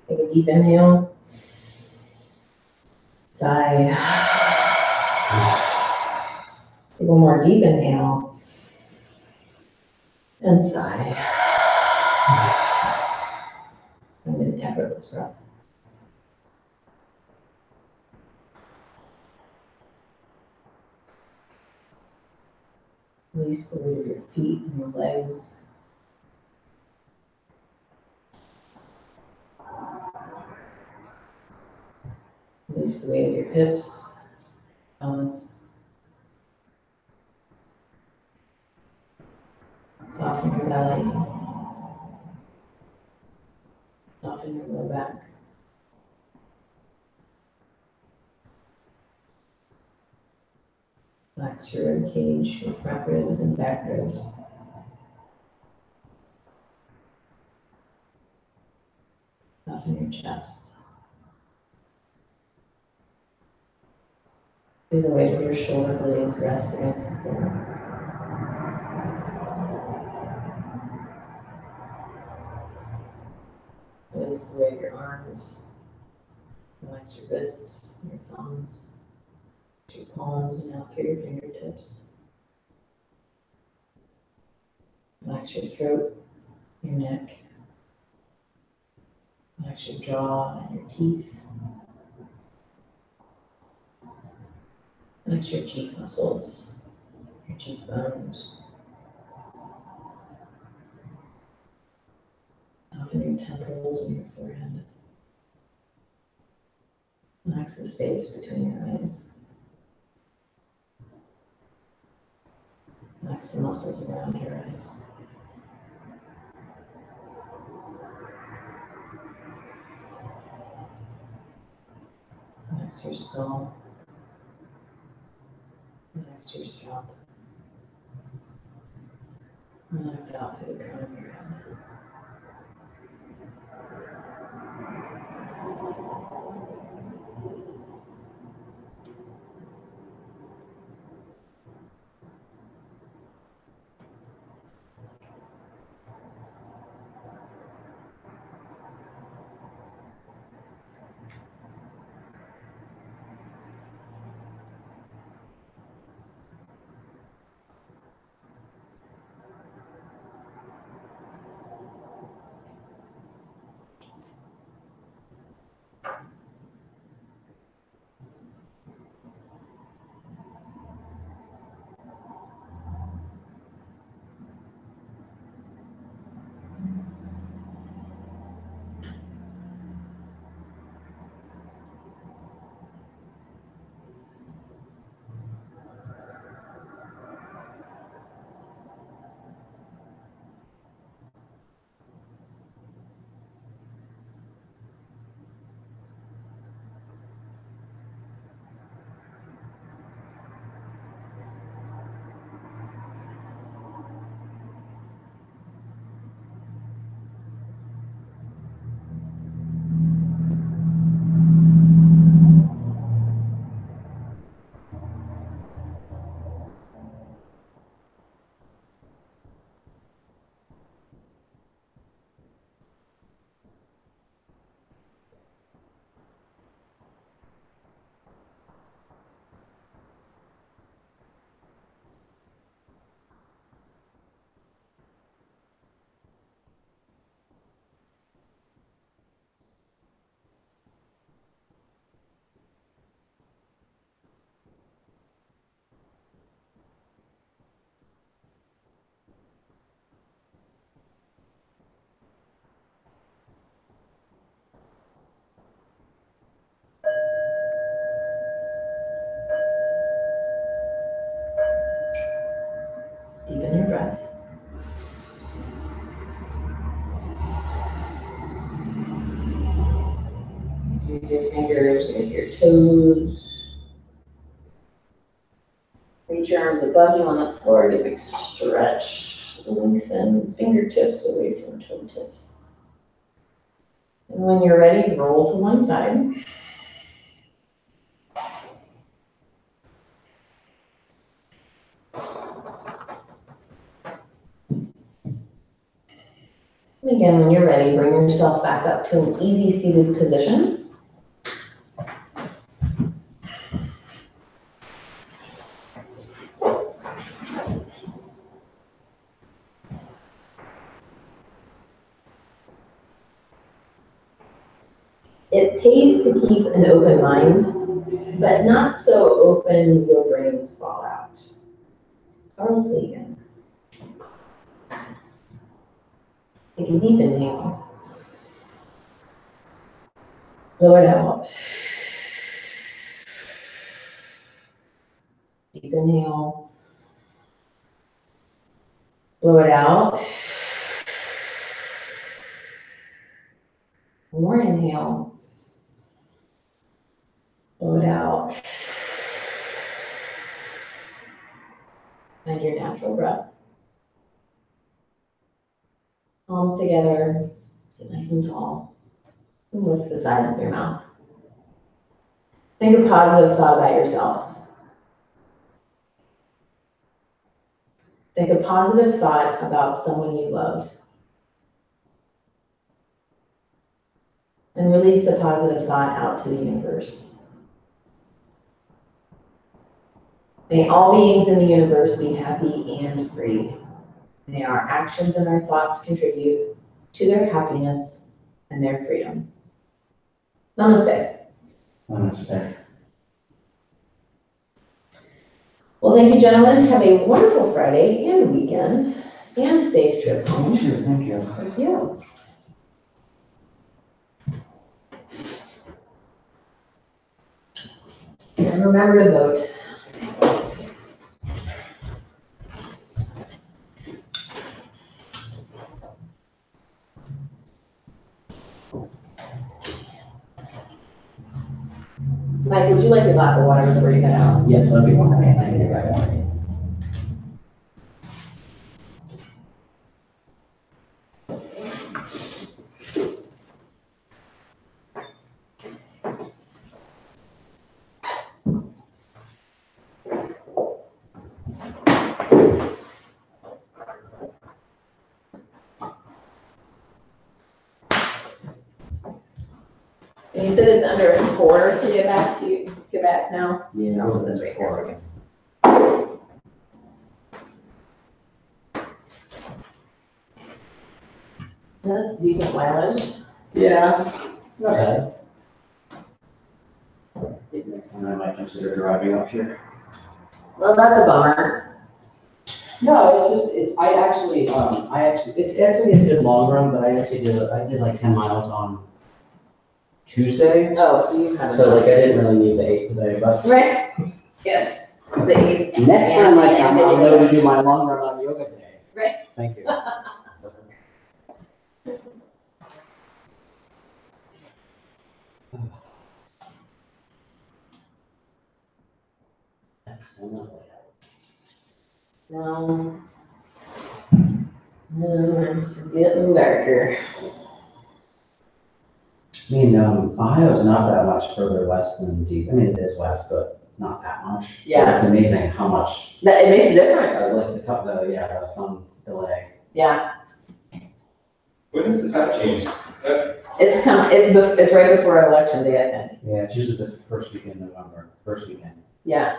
Take a deep inhale. Sigh. Take one more deep inhale. And sigh. And an effortless breath. Release the weight of your feet and your legs. Release the weight of your hips, pelvis. Soften your belly. Soften your low back. Relax your rib cage, your front ribs and back ribs. your chest. Feel the weight of your shoulder blades rest against the floor. Release the weight of your arms. Relax your wrists, your thumbs, your palms, and now through your fingertips. Relax your throat, your neck. Relax your jaw and your teeth. Relax your cheek muscles, your cheekbones. Soften your temples and your forehead. Relax the space between your eyes. Relax the muscles around your eyes. Relax your skull. Relax your scalp. Relax out through the crown of your head. Deepen your breath. Move your fingers with your toes. Reach your arms above you on the floor. Give a big stretch. Lengthen fingertips away from toe tips. And when you're ready, roll to one side. And again, when you're ready, bring yourself back up to an easy seated position. It pays to keep an open mind, but not so open your brains fall out. Carl Sagan. Take a deep inhale. Blow it out. Deep inhale. Blow it out. One more inhale. Blow it out. Find your natural breath. Palms together. Sit nice and tall. With the sides of your mouth. Think a positive thought about yourself. Think a positive thought about someone you love. And release a positive thought out to the universe. May all beings in the universe be happy and free. May our actions and our thoughts contribute to their happiness and their freedom. Namaste. Namaste. Well, thank you, gentlemen. Have a wonderful Friday and weekend and safe trip home. Sure, thank you. Thank you. And remember to vote. Mike, would you like a glass of water before you head out? Yes, that'd be wonderful. Okay, Thank you very much. And you said it's under 4 to get back now? Yeah, I was That's right here. before. That's decent mileage. Yeah. Not bad. Maybe next time I might consider driving up here. Well, that's a bummer. No, it's actually a good long run, but I did like 10 miles on Tuesday. Oh, so you kind of. So like I didn't really need the 8 today, but Right, yes. The 8. next time I come, I'll know to do my long run on yoga day. Right. Thank you. No. No, it's just getting darker. I mean, Ohio's not that much further west than DC. I mean, it is west, but not that much. Yeah. It's amazing how much, It makes a difference. like some delay. Yeah, When is the time change? it's right before election day, I think. Yeah, it's usually the first weekend in November, first weekend. Yeah.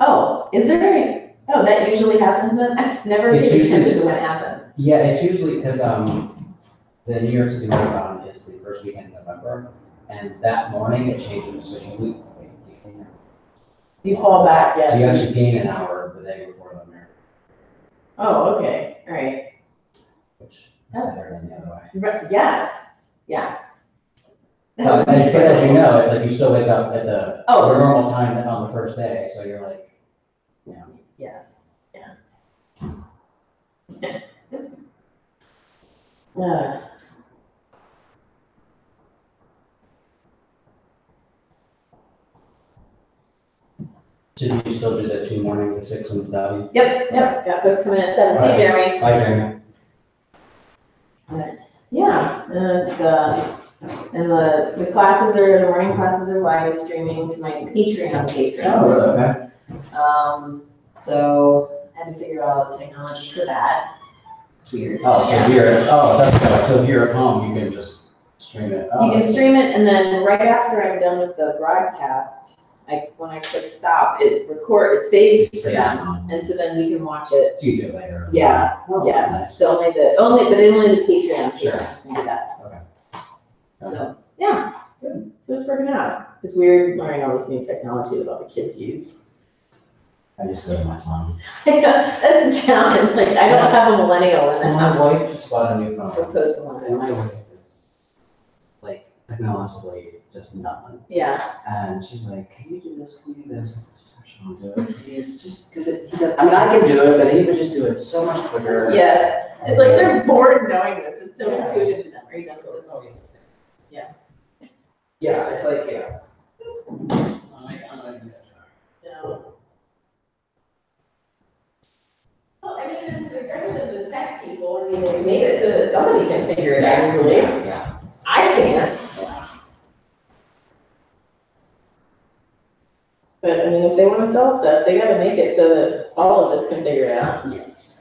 Oh, is there oh, that usually happens then? I've never paid It's usually- attention to when it happens. Yeah, it's usually because, the New York City Marathon is the first weekend in November, and that morning it changes, so You fall back, so you yes. actually gain an hour the day before the marathon, Oh, okay, all right. which is better than the other way. Yes, yeah. But as you know, it's like you still wake up at the Oh. normal time on the first day, so you're like, you know. Yes, yeah. So do you still do the 2 morning, the 6 and 7? Yep, got folks coming at 7. See, Jeremy. Hi, Jeremy. Yeah, and it's, and the classes the morning classes are live streaming to my Patreon patrons. Oh, okay. So I had to figure out the technology for that. It's weird. Oh, so Yeah. if you're at home, you can just stream it. Oh, You can stream it, and then right after I'm done with the broadcast, when I click stop, it saves for them, and so then we can watch it. You do it later. Yeah, Oh, yeah. that's So only the Patreon Sure. patrons can do that. Okay. So, yeah, good. So it's working out. It's weird learning all this new technology that all the kids use. I just go to my son. That's a challenge. Like, I don't have a millennial in the My house. wife just bought a new phone. Or And post-millennial. my wife is, like, technologically just nothing. Yeah. And she's like, can you do this, can you do this? I said, just have Sean do it, please, just, because I mean, I can do it, but he would just do it so much quicker. Yes. It's like they're bored knowing this. It's so intuitive to them. Are you done with this? Yeah. Yeah, it's like, yeah. No. Well, I mean, it's the credit of the tech people. I mean, they made it so that somebody can figure it out easily. Yeah. I can't. But I mean, if they wanna sell stuff, they gotta make it so that all of us can figure it out. Yes.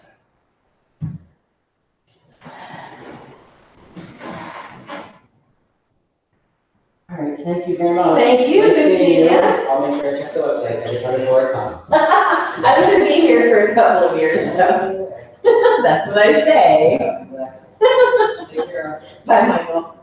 All right, thank you very much. Thank you, Nice good seeing seeing you. ya. I'll make sure I check the website every time before I come. I'm gonna be here for a couple of years, so that's what I say. Take care. Bye, Michael.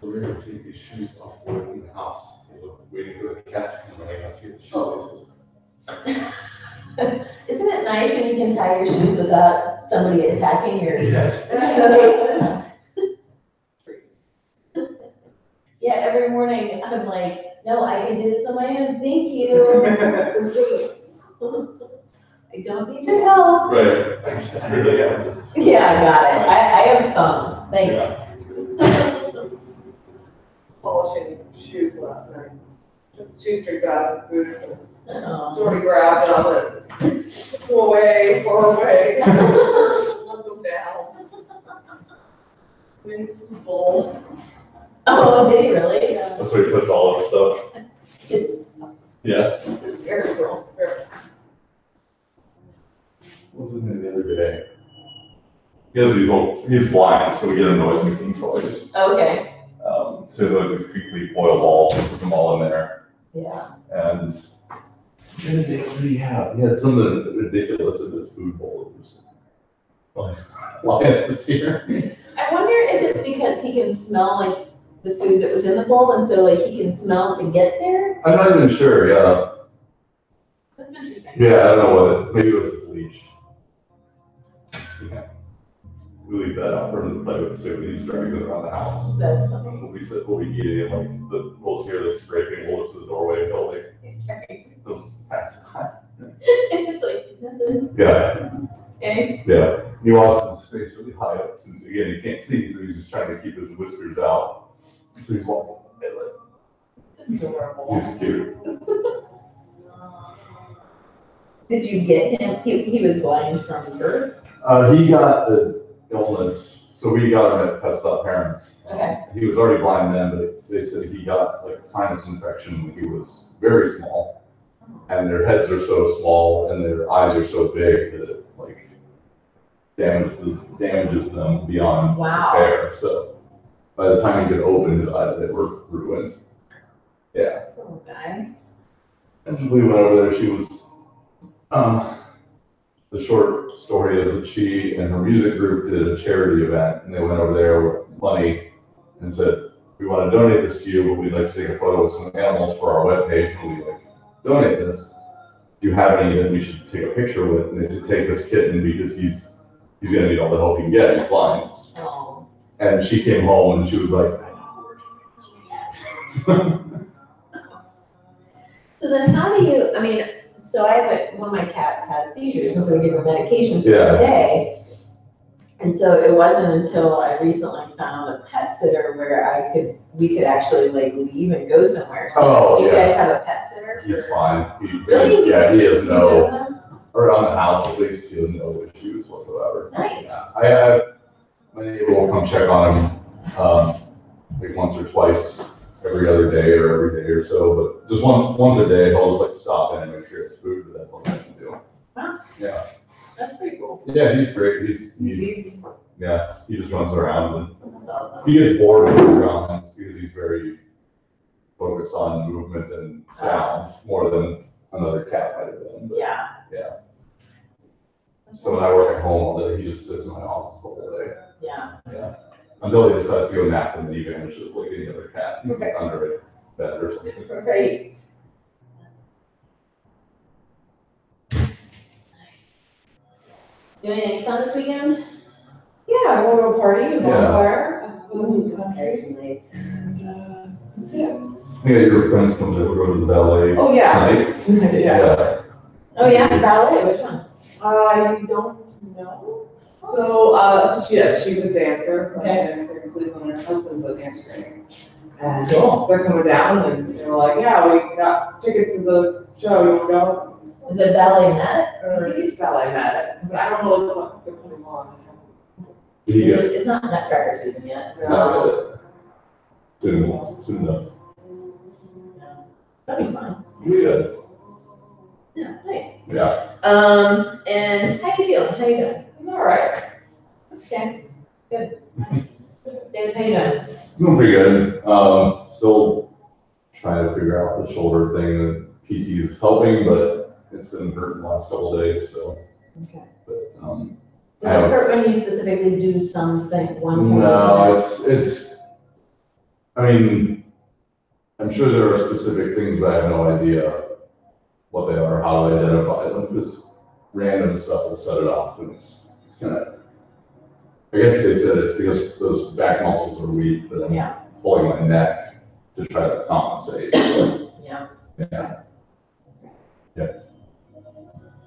we're gonna take these shoes off, we're in the house, we're waiting for the cat to come running out to get the shoelaces. Isn't it nice when you can tie your shoes without somebody attacking your Yes. shoelaces? Yeah, every morning I'm like, no, I can do this on my own, thank you. I don't need your help. Right, I really have this. Yeah, I got it. I have thumbs, thanks. Polishing shoes last night. Shoestrings out of his boots and Oh. Jordy grabbed them and flew away, far away. Let them down. Wind's full. Oh, did he really? That's where he puts all his stuff. It's, Yeah. it's very cool. What's his name the other day? He has these he's blind, so we get a noise making toys. Okay, So there's always a creepy foil ball, so puts them all in there. yeah. And the other day, what did he have? He had something ridiculous in this food bowl. It was like, why is this here? I wonder if it's because he can smell like the food that was in the bowl, and so like he can smell to get there? I'm not even sure, yeah. That's interesting. Yeah, I don't know what maybe it was bleach. Yeah. We leave that out for him to play with too, when he's driving it around the house. That's funny. We'll be eating, like, we'll hear this scraping, we'll look to the doorway and go like, He's very, those past time. it's like, nothing. Yeah, Okay. yeah. He walks in space really high up, since again, he can't see, so he's just trying to keep his whiskers out. So he's walking, It's adorable. he's cute. Did you get him? He was blind from birth? He got the illness, so we got him at Pet Stop Parents. Okay. He was already blind then, but they said he got like a sinus infection when he was very small. And their heads are so small and their eyes are so big that it like damages them beyond Wow. repair. So by the time he could open his eyes, they were ruined. Yeah. Poor guy. And we went over there, she was, the short story is that she and her music group did a charity event, and they went over there with money and said, we want to donate this to you, but we'd like to take a photo with some animals for our webpage, and we like, donate this. Do you have any that we should take a picture with? And they said, take this kitten because he's gonna need all the help he can get, he's blind. Oh. And she came home and she was like, I know we're doing this. So then how do you, I mean, so I have one of my cats has seizures, and so we give her medication twice Yeah. a day. And so it wasn't until I recently found a pet sitter where we could actually like leave and go somewhere. So Oh, do you yeah. guys have a pet sitter? He's fine. Really? Yeah, he has no, doesn't? around the house at least, he has no issues whatsoever. Nice. Yeah, my neighbor will come check on him, like once or twice every other day or every day or so, but just once a day, he'll just like stop in and make sure it's food, but that's all I have to do. Wow. Yeah, That's pretty cool. yeah, he's great. He Easy. just runs around and That's awesome. he gets bored with around him because he's very focused on movement and sound more than another cat might have been. But, Yeah. yeah. So when I work at home all day, he just sits in my office the whole day. Yeah. Yeah. Until he decides to go nap and then he vanishes like any other cat. He's Okay. under a bed or something. Great. Doing anything fun this weekend? Yeah, going to a party, a Yeah. bonfire. Very nice. That's it. Yeah, your friends come to go to the ballet Oh, yeah. tonight. Yeah. Oh, yeah, ballet, which one? I don't know. So she's a dancer, professional dancer in Cleveland, her husband's a dance training. And they're coming down and they were like, yeah, we got tickets to the show, you wanna go? Is it ballet net I or? think it's Ballet Magic, but I don't know what they're putting on. He gets, It's not nutcracker season yet. soon enough. That'd be fun. Yeah. Yeah, nice. Yeah. And how you feeling? How you doing? I'm all right. Okay, good. Nice. David, how you doing? Doing pretty good. Still trying to figure out the shoulder thing. PT is helping, but it's been hurting the last couple of days, so. Okay. But, Does it hurt when you specifically do something, one? no, it's, I mean, I'm sure there are specific things, but I have no idea what they are, how to identify them, because random stuff will set it off, and it's kind of, I guess they said it's because those back muscles are weak, that I'm pulling my neck to try to compensate. Yeah. Yeah.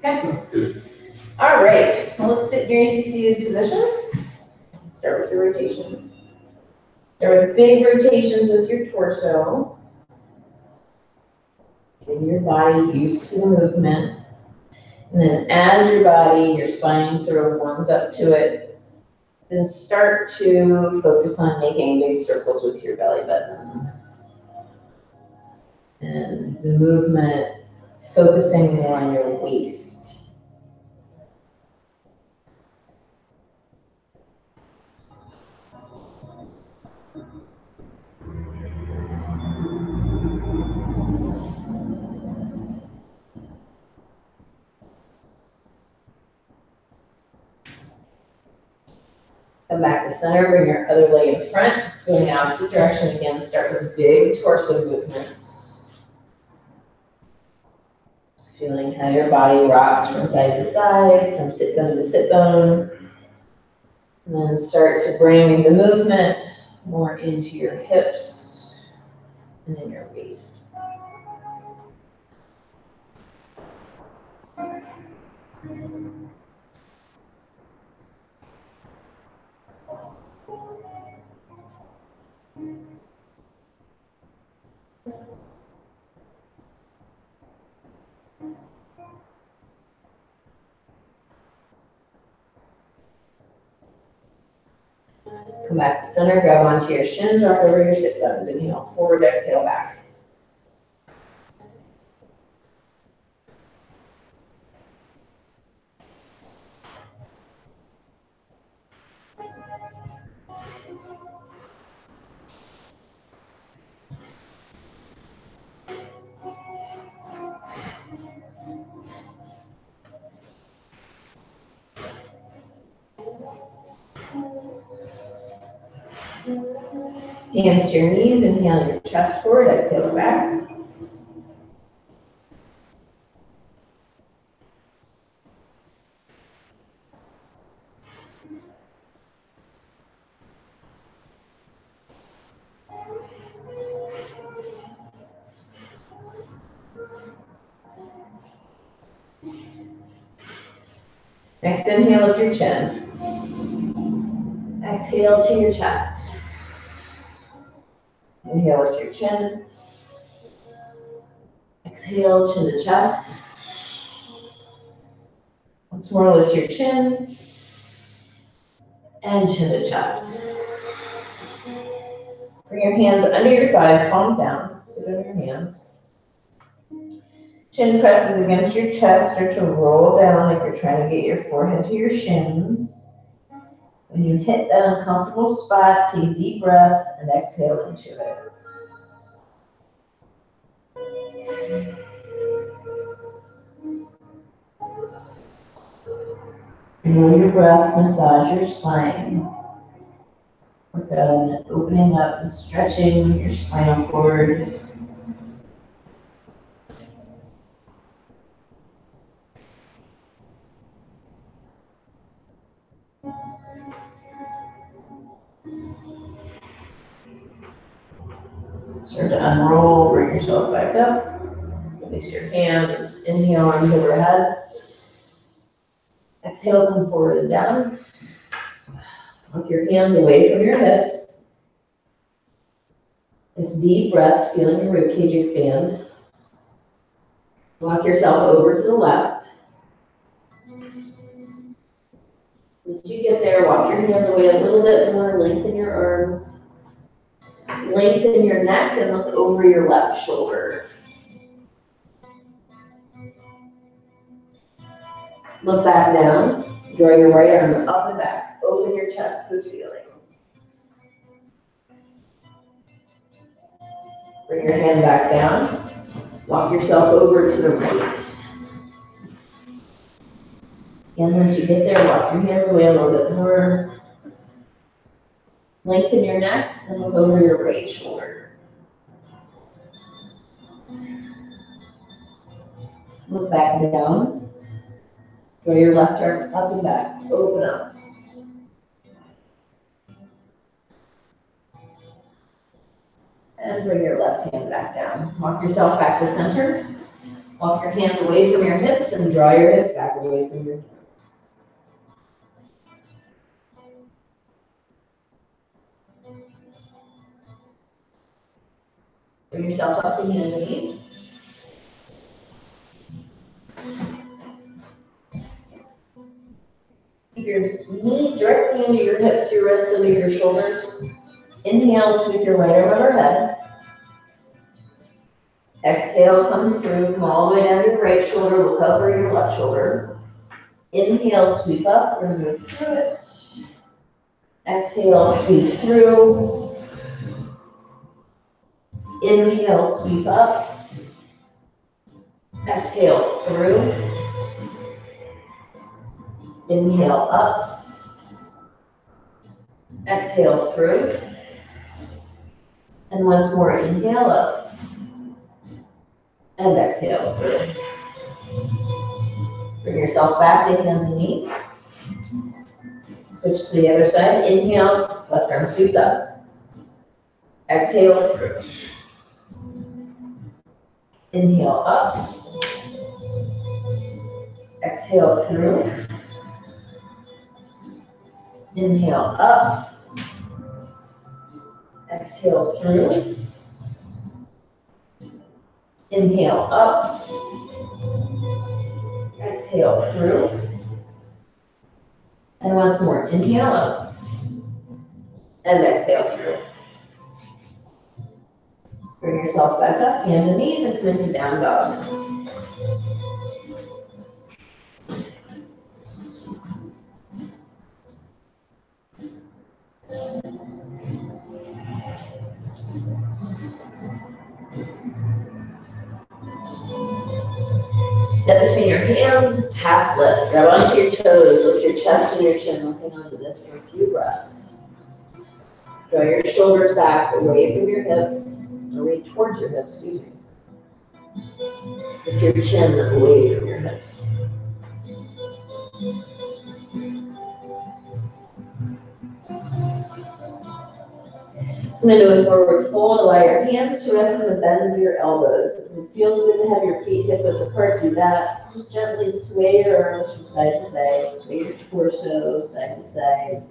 Okay. Good. All right, well, let's sit in your easy seated position. Start with your rotations. Start with big rotations with your torso. Getting your body used to the movement. And then as your body, your spine sort of warms up to it, then start to focus on making big circles with your belly button. And the movement focusing more on your waist. Come back to center, bring your other leg in front, going the opposite direction again, start with big torso movements. Just feeling how your body rocks from side to side, from sit bone to sit bone. And then start to bring the movement more into your hips and in your waist. Come back to center, grab onto your shins, rock over your sit bones. Inhale, forward, exhale, back. Hands to your knees, inhale your chest forward, exhale back. Next inhale with your chin. Exhale to your chest. Inhale with your chin. Exhale, chin to chest. Once more with your chin. And chin to chest. Bring your hands under your thighs, palms down. Sit on your hands. Chin presses against your chest. Start to roll down like you're trying to get your forehead to your shins. When you hit that uncomfortable spot, take a deep breath and exhale into it. Feel your breath massage your spine. Work on opening up and stretching your spinal cord. Start to unroll, bring yourself back up. Release your hands, inhale, arms overhead. Exhale, come forward and down. Walk your hands away from your hips. This deep breath, feeling your ribcage expand. Walk yourself over to the left. Once you get there, walk your hands away a little bit more, lengthen your arms. Lengthen your neck and look over your left shoulder. Look back down. Draw your right arm up and back. Open your chest to the ceiling. Bring your hand back down. Walk yourself over to the right. And once you get there, walk your hands away a little bit more. Lengthen your neck and look over your right shoulder. Look back down. Draw your left arm up and back. Open up. And bring your left hand back down. Walk yourself back to center. Walk your hands away from your hips and draw your hips back away from your hips. Bring yourself up to hands and knees. Keep your knees directly into your hips, your wrists under your shoulders. Inhale, sweep your right arm overhead. Exhale, come through, come all the way down your right shoulder, look over your left shoulder. Inhale, sweep up, we're gonna move through it. Exhale, sweep through. Inhale, sweep up. Exhale, through. Inhale, up. Exhale, through. And once more, inhale, up. And exhale, through. Bring yourself back to hands and knees. Switch to the other side. Inhale, left arm sweeps up. Exhale, through. Inhale, up. Exhale, through. Inhale, up. Exhale, through. Inhale, up. Exhale, through. And once more, inhale up. And exhale through. Bring yourself back up, hands and knees, and come into down dog. Step between your hands, half lift. Grab onto your toes, lift your chest and your chin, looking onto this for a few breaths. Draw your shoulders back, away from your hips, away towards your hips, excuse me. Lift your chin away from your hips. So I'm going to do a forward fold. Allow your hands to rest in the bends of your elbows. If it feels good to have your feet hip width apart, do that. Just gently sway your arms from side to side. Sway your torso side to side.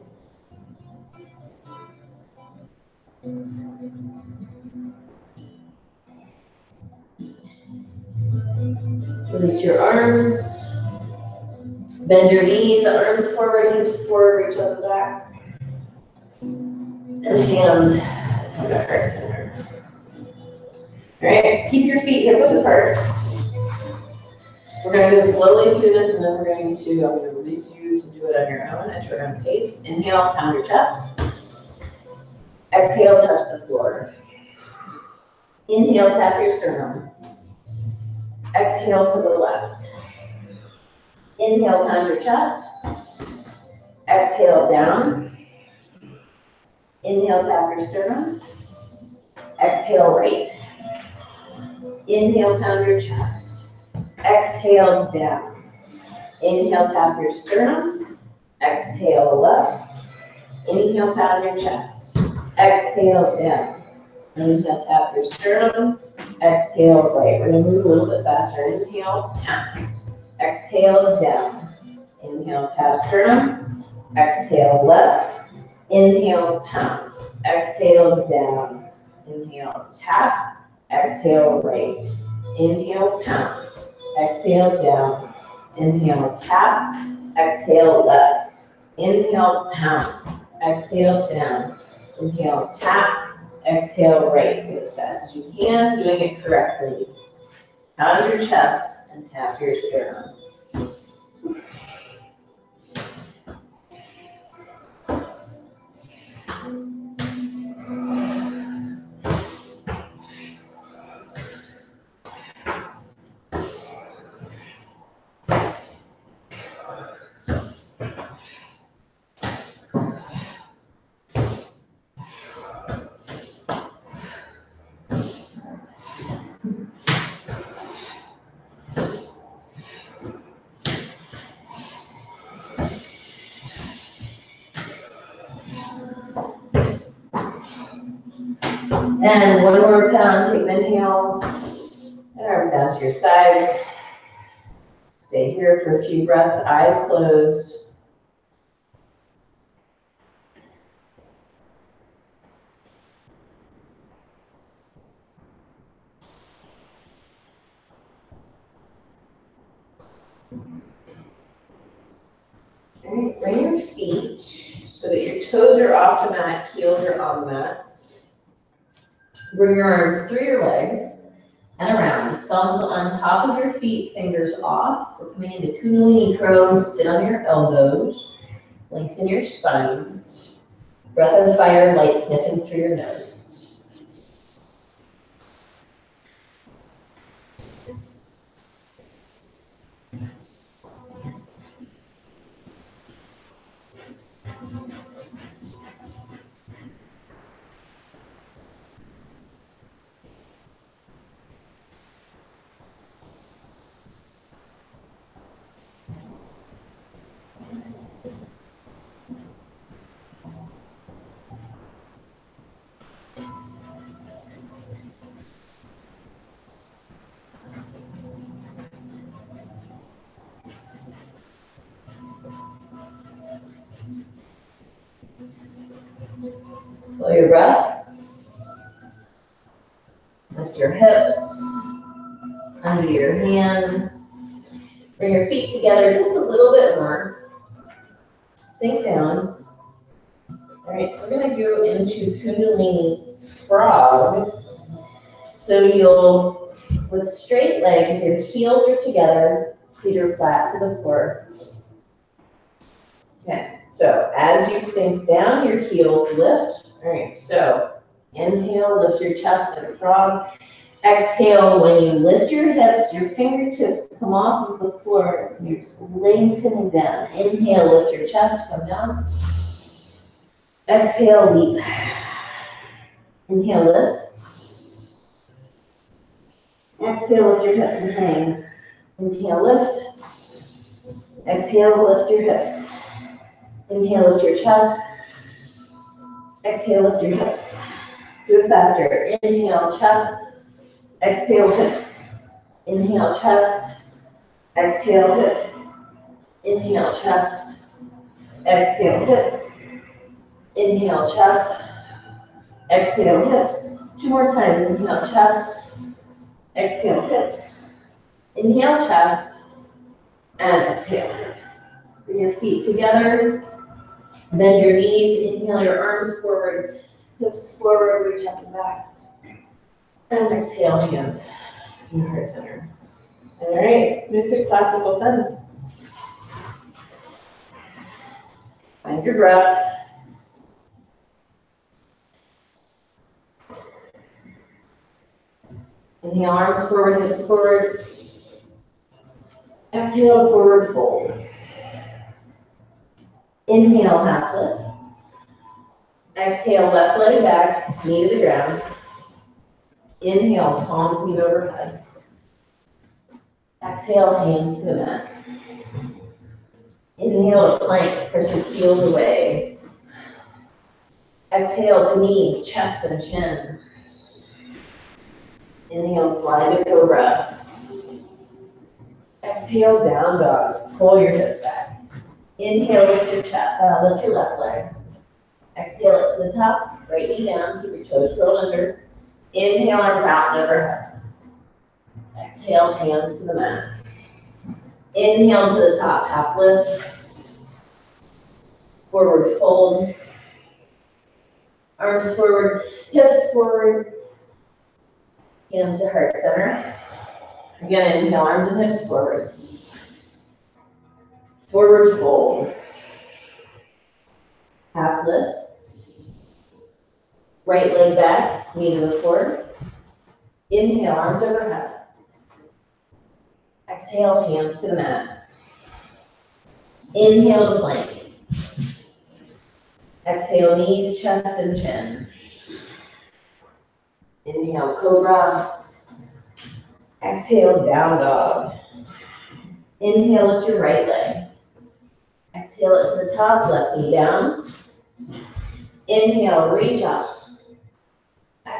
Release your arms. Bend your knees, arms forward, hips forward, reach up and back. And hands come back right center. All right, keep your feet hip width apart. We're going to go slowly through this, and then we're going to, I'm going to release you to do it on your own at your own pace. Inhale, pound your chest. Exhale, touch the floor. Inhale, tap your sternum. Exhale to the left. Inhale, pound your chest. Exhale, down. Inhale, tap your sternum. Exhale, right. Inhale, pound your chest. Exhale, down. Inhale, tap your sternum. Exhale, left. Inhale, pound your chest. Exhale, down. Inhale, tap your sternum. Exhale, right. We're going to move a little bit faster. Inhale, tap. Exhale, down. Inhale, tap sternum. Exhale, left. Inhale, pound. Exhale, down. Inhale, tap. Exhale, right. Inhale, pound. Exhale, down. Inhale, tap. Exhale, left. Inhale, pound. Exhale, down. Inhale, tap. Exhale, right. Go as fast as you can, doing it correctly. Pound your chest and tap your sternum. And one more pound, take an inhale, and arms down to your sides. Stay here for a few breaths, eyes closed. All right, bring your feet so that your toes are off the mat, heels are on the mat. Bring your arms through your legs and around. Thumbs on top of your feet, fingers off. We're coming into Kundalini Crow. Sit on your elbows. Lengthen your spine. Breath of fire, light sniffing through your nose. Slow your breath. Lift your hips, under your hands. Bring your feet together just a little bit more. Sink down. All right, so we're gonna go into Kundalini Frog. So you'll, with straight legs, your heels are together, feet are flat to the floor. Okay, so as you sink down, your heels lift. All right, so inhale, lift your chest like a frog. Exhale, when you lift your hips, your fingertips come off of the floor. You're just lengthening down. Inhale, lift your chest, come down. Exhale, leap. Inhale, lift. Exhale, lift your hips and hang. Inhale, lift. Exhale, lift your hips. Inhale, lift your chest. Exhale, lift your hips. Do it faster. Inhale, chest. Exhale, hips. Inhale, chest. Exhale, hips. Inhale, chest. Exhale, hips. Inhale, chest. Exhale, hips. 2 more times. Inhale, chest. Exhale, hips. Inhale, chest. And exhale, hips. Bring your feet together. Bend your knees. Inhale your arms forward. Hips forward. Reach up and back. And exhale, hands in heart center. All right, move to classical sun. Find your breath. Inhale, arms forward, hips forward. Exhale, forward fold. Inhale, half lift. Exhale, left leg back, knee to the ground. Inhale, palms meet overhead. Exhale, hands to the mat. Inhale to plank, press your heels away. Exhale to knees, chest and chin. Inhale, slide to cobra. Exhale, down dog. Pull your hips back. Inhale, lift your chest, lift your left leg. Exhale it to the top, right knee down, keep your toes curled under. Inhale, arms out and overhead. Exhale, hands to the mat. Inhale to the top, half lift. Forward fold. Arms forward, hips forward. Hands to heart center. Again, inhale, arms and hips forward. Forward fold. Half lift. Right leg back, knee to the floor. Inhale, arms overhead. Exhale, hands to the mat. Inhale to plank. Exhale, knees, chest, and chin. Inhale, cobra. Exhale, down dog. Inhale, lift your right leg. Exhale it to the top, left knee down. Inhale, reach up.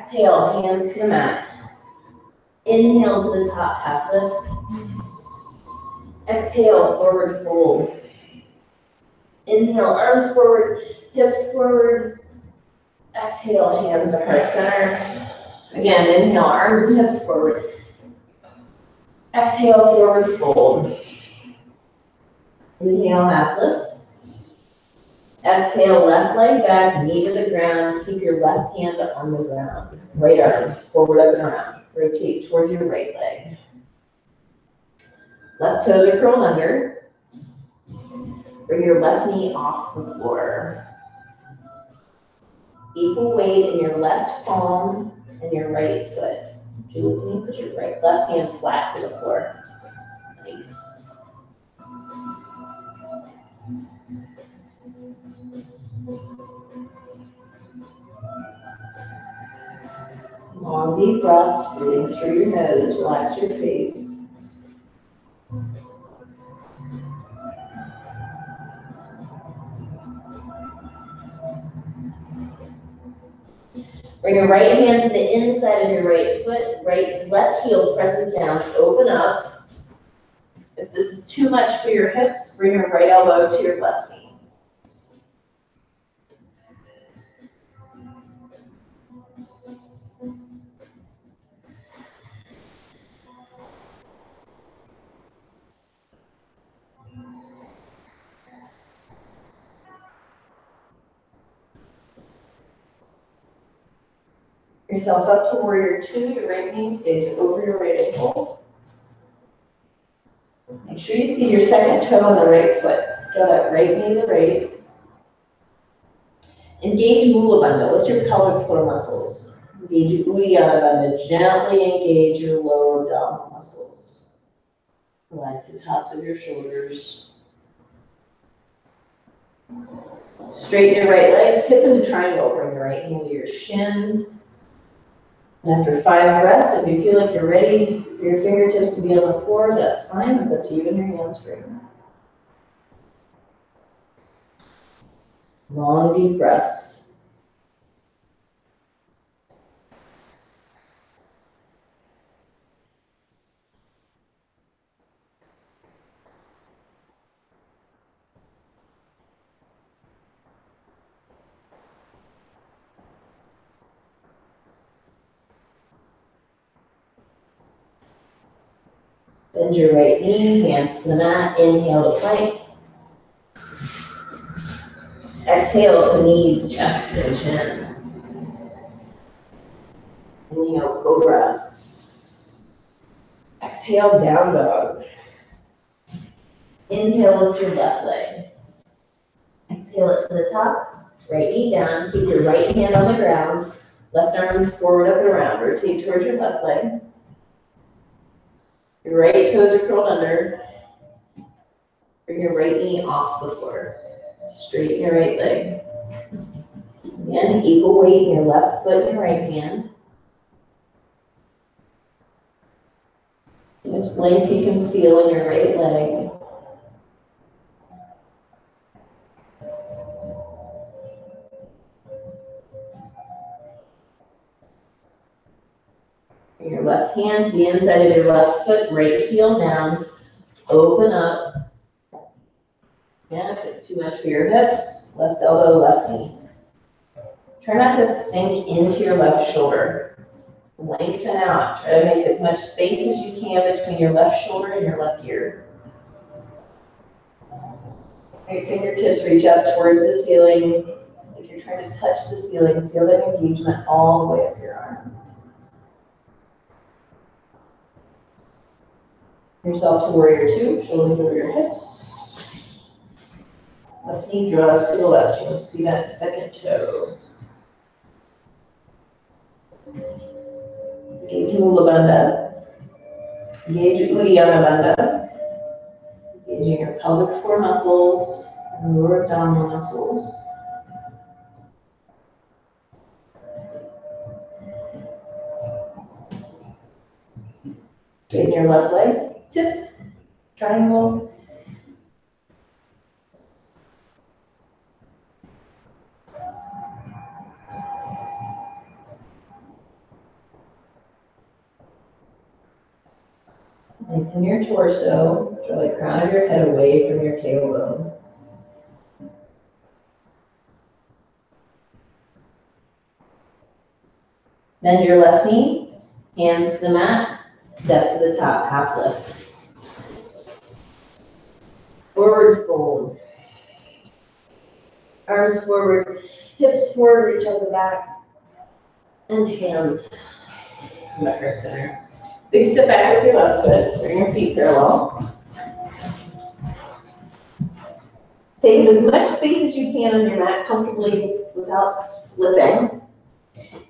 Exhale, hands to the mat. Inhale to the top, half lift. Exhale, forward fold. Inhale, arms forward, hips forward. Exhale, hands to heart center. Again, inhale, arms and hips forward. Exhale, forward fold. Inhale, half lift. Exhale, left leg back, knee to the ground. Keep your left hand on the ground. Right arm forward, up and around. Rotate towards your right leg. Left toes are curled under. Bring your left knee off the floor. Equal weight in your left palm and your right foot. Julie, put your left hand flat to the floor. Nice. Long deep breaths, breathing through your nose, relax your face. Bring your right hand to the inside of your right foot, left heel presses down, open up. If this is too much for your hips, bring your right elbow to your left knee. Yourself up to warrior two, your right knee stays over your right ankle. Make sure you see your second toe on the right foot. Draw that right knee to the right. Engage Mula Bandha. Lift your pelvic floor muscles. Engage Uddiyana Bandha. Gently engage your lower abdominal muscles. Relax the tops of your shoulders. Straighten your right leg. Tip into triangle. Bring your right hand to your shin. And after 5 breaths, if you feel like you're ready for your fingertips to be on the floor, that's fine. It's up to you and your hamstrings. Long, deep breaths. Bend your right knee, hands to the mat. Inhale to plank. Exhale to knees, chest, and chin. Inhale, cobra. Exhale, down dog. Inhale, lift your left leg. Exhale it to the top. Right knee down. Keep your right hand on the ground. Left arm forward, up and around. Rotate towards your left leg. Your right toes are curled under. Bring your right knee off the floor. Straighten your right leg. Again, equal weight in your left foot and your right hand. How much length you can feel in your right leg. Bring your left hand to the inside of your left foot, right heel down. Open up. And if it's too much for your hips, left elbow, left knee. Try not to sink into your left shoulder. Lengthen out. Try to make as much space as you can between your left shoulder and your left ear. Right fingertips reach up towards the ceiling. Like you're trying to touch the ceiling. Feel that engagement all the way up your arm. Yourself to warrior two, shoulders over your hips. Left knee draws to the left. You want to see that second toe. Engage Mula Bandha. Engage Uddiyana Bandha. Engaging your pelvic floor muscles and lower abdominal muscles. Straighten your left leg. Tip. Triangle. Lengthen your torso, draw the crown of your head away from your tailbone. Bend your left knee, hands to the mat, step to the top, half lift. Forward fold. Arms forward, hips forward, reach out the back, and hands to the earth center. Big step back with your left foot, bring your feet parallel. Take as much space as you can on your mat comfortably without slipping.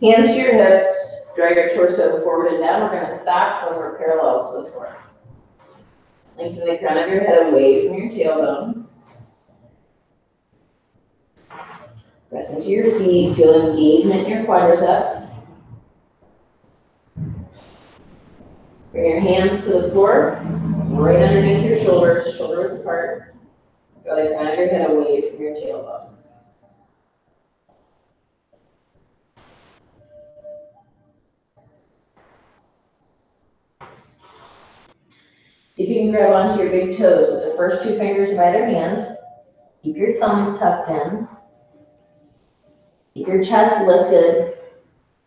Hands to your hips, draw your torso forward and down. We're going to stop when we're parallel to the floor. Lengthen the crown of your head away from your tailbone. Press into your feet, feel engagement in your quadriceps. Bring your hands to the floor, right underneath your shoulders, shoulder width apart. Draw the crown of your head away from your tailbone. See if you can grab onto your big toes with the first two fingers of either hand. Keep your thumbs tucked in. Keep your chest lifted.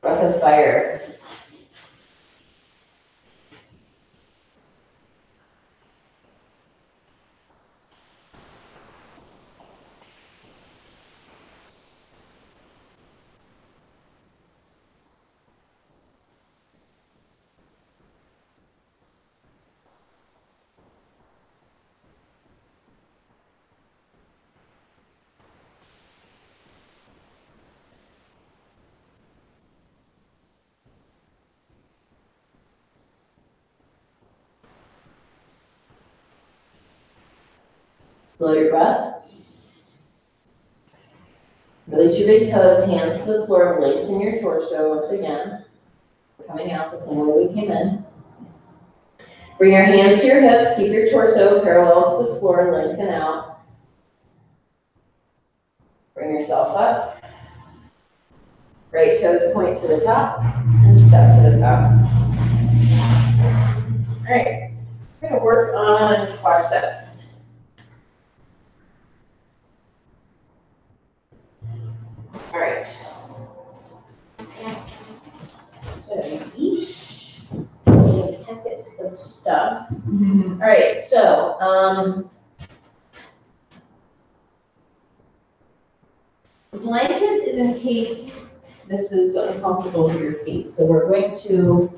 Breath of fire. Slow your breath. Release your big toes, hands to the floor, lengthen your torso once again. Coming out the same way we came in. Bring your hands to your hips, keep your torso parallel to the floor, lengthen out. Bring yourself up. Right toes point to the top, and step to the top. All right, we're gonna work on quadriceps. All right. So each packet of stuff. All right, so the blanket is in case this is uncomfortable for your feet. So we're going to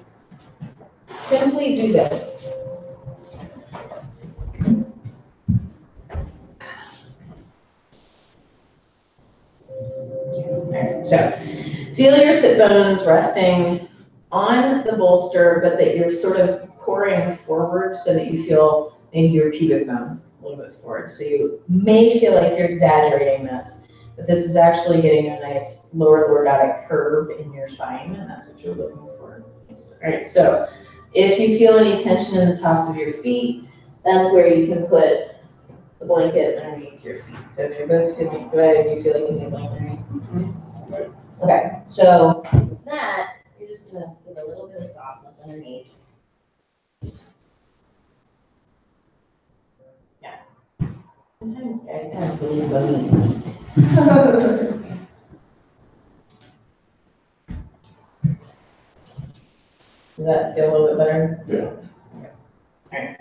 simply do this. Okay, so feel your sit bones resting on the bolster, but that you're sort of pouring forward so that you feel maybe your pubic bone a little bit forward. So you may feel like you're exaggerating this, but this is actually getting a nice lower lordotic curve in your spine, and that's what you're looking for. All right, so if you feel any tension in the tops of your feet, that's where you can put the blanket underneath your feet. So if you're both feeling good, you feel like you need a blanket underneath. Okay, so with that, you're just gonna give a little bit of softness underneath. Yeah. Sometimes guys have really bony feet. Does that feel a little bit better? Yeah. Alright.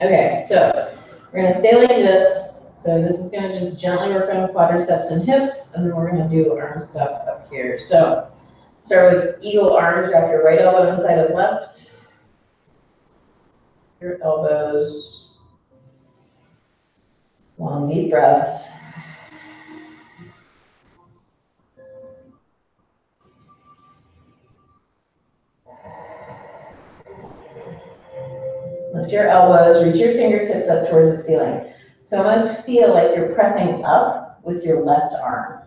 Okay, so we're gonna stay like this. So this is gonna just gently work on quadriceps and hips, and then we're gonna do arm stuff up here. So start with eagle arms, wrap your right elbow inside of left. Your elbows. Long deep breaths. Lift your elbows, reach your fingertips up towards the ceiling. So almost feel like you're pressing up with your left arm.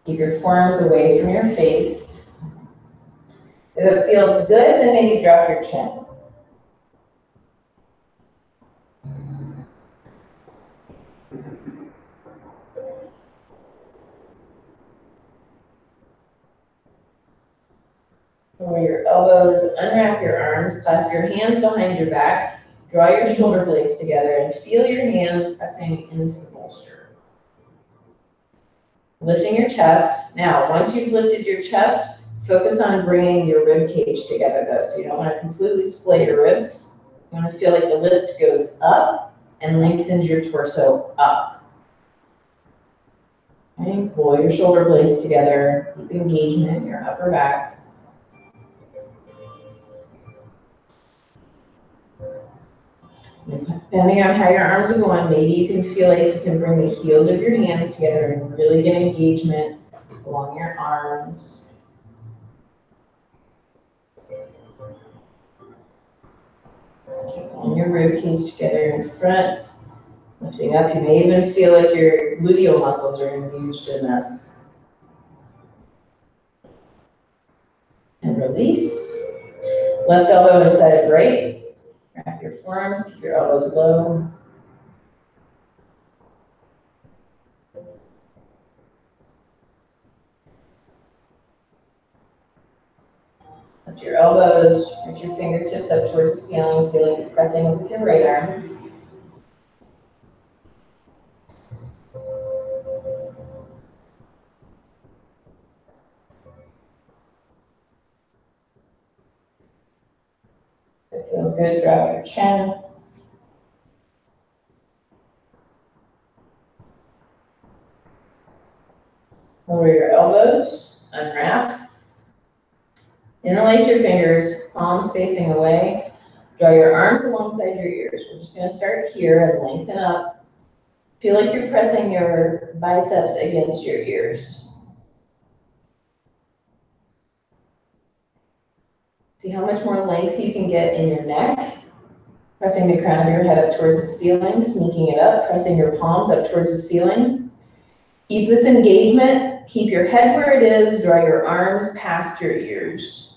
Keep your forearms away from your face. If it feels good, then maybe drop your chin. Lower your elbows, unwrap your arms, clasp your hands behind your back, draw your shoulder blades together, and feel your hands pressing into the bolster. Lifting your chest. Now, once you've lifted your chest, focus on bringing your rib cage together though, so you don't want to completely split your ribs. You want to feel like the lift goes up and lengthens your torso up. Okay, pull your shoulder blades together, keep engagement in your upper back. Depending on how your arms are going, maybe you can feel like you can bring the heels of your hands together and really get engagement along your arms. Keep pulling your rib cage together in front, lifting up. You may even feel like your gluteal muscles are engaged in this. And release. Left elbow inside of right. Wrap your forearms, keep your elbows low. Lift your elbows, reach your fingertips up towards the ceiling, feel like you're pressing with your right arm. If it feels good, drop your chin. Lower your elbows, unwrap. Interlace your fingers, palms facing away. Draw your arms alongside your ears. We're just going to start here and lengthen up. Feel like you're pressing your biceps against your ears. See how much more length you can get in your neck. Pressing the crown of your head up towards the ceiling, sneaking it up, pressing your palms up towards the ceiling. Keep this engagement. Keep your head where it is. Draw your arms past your ears.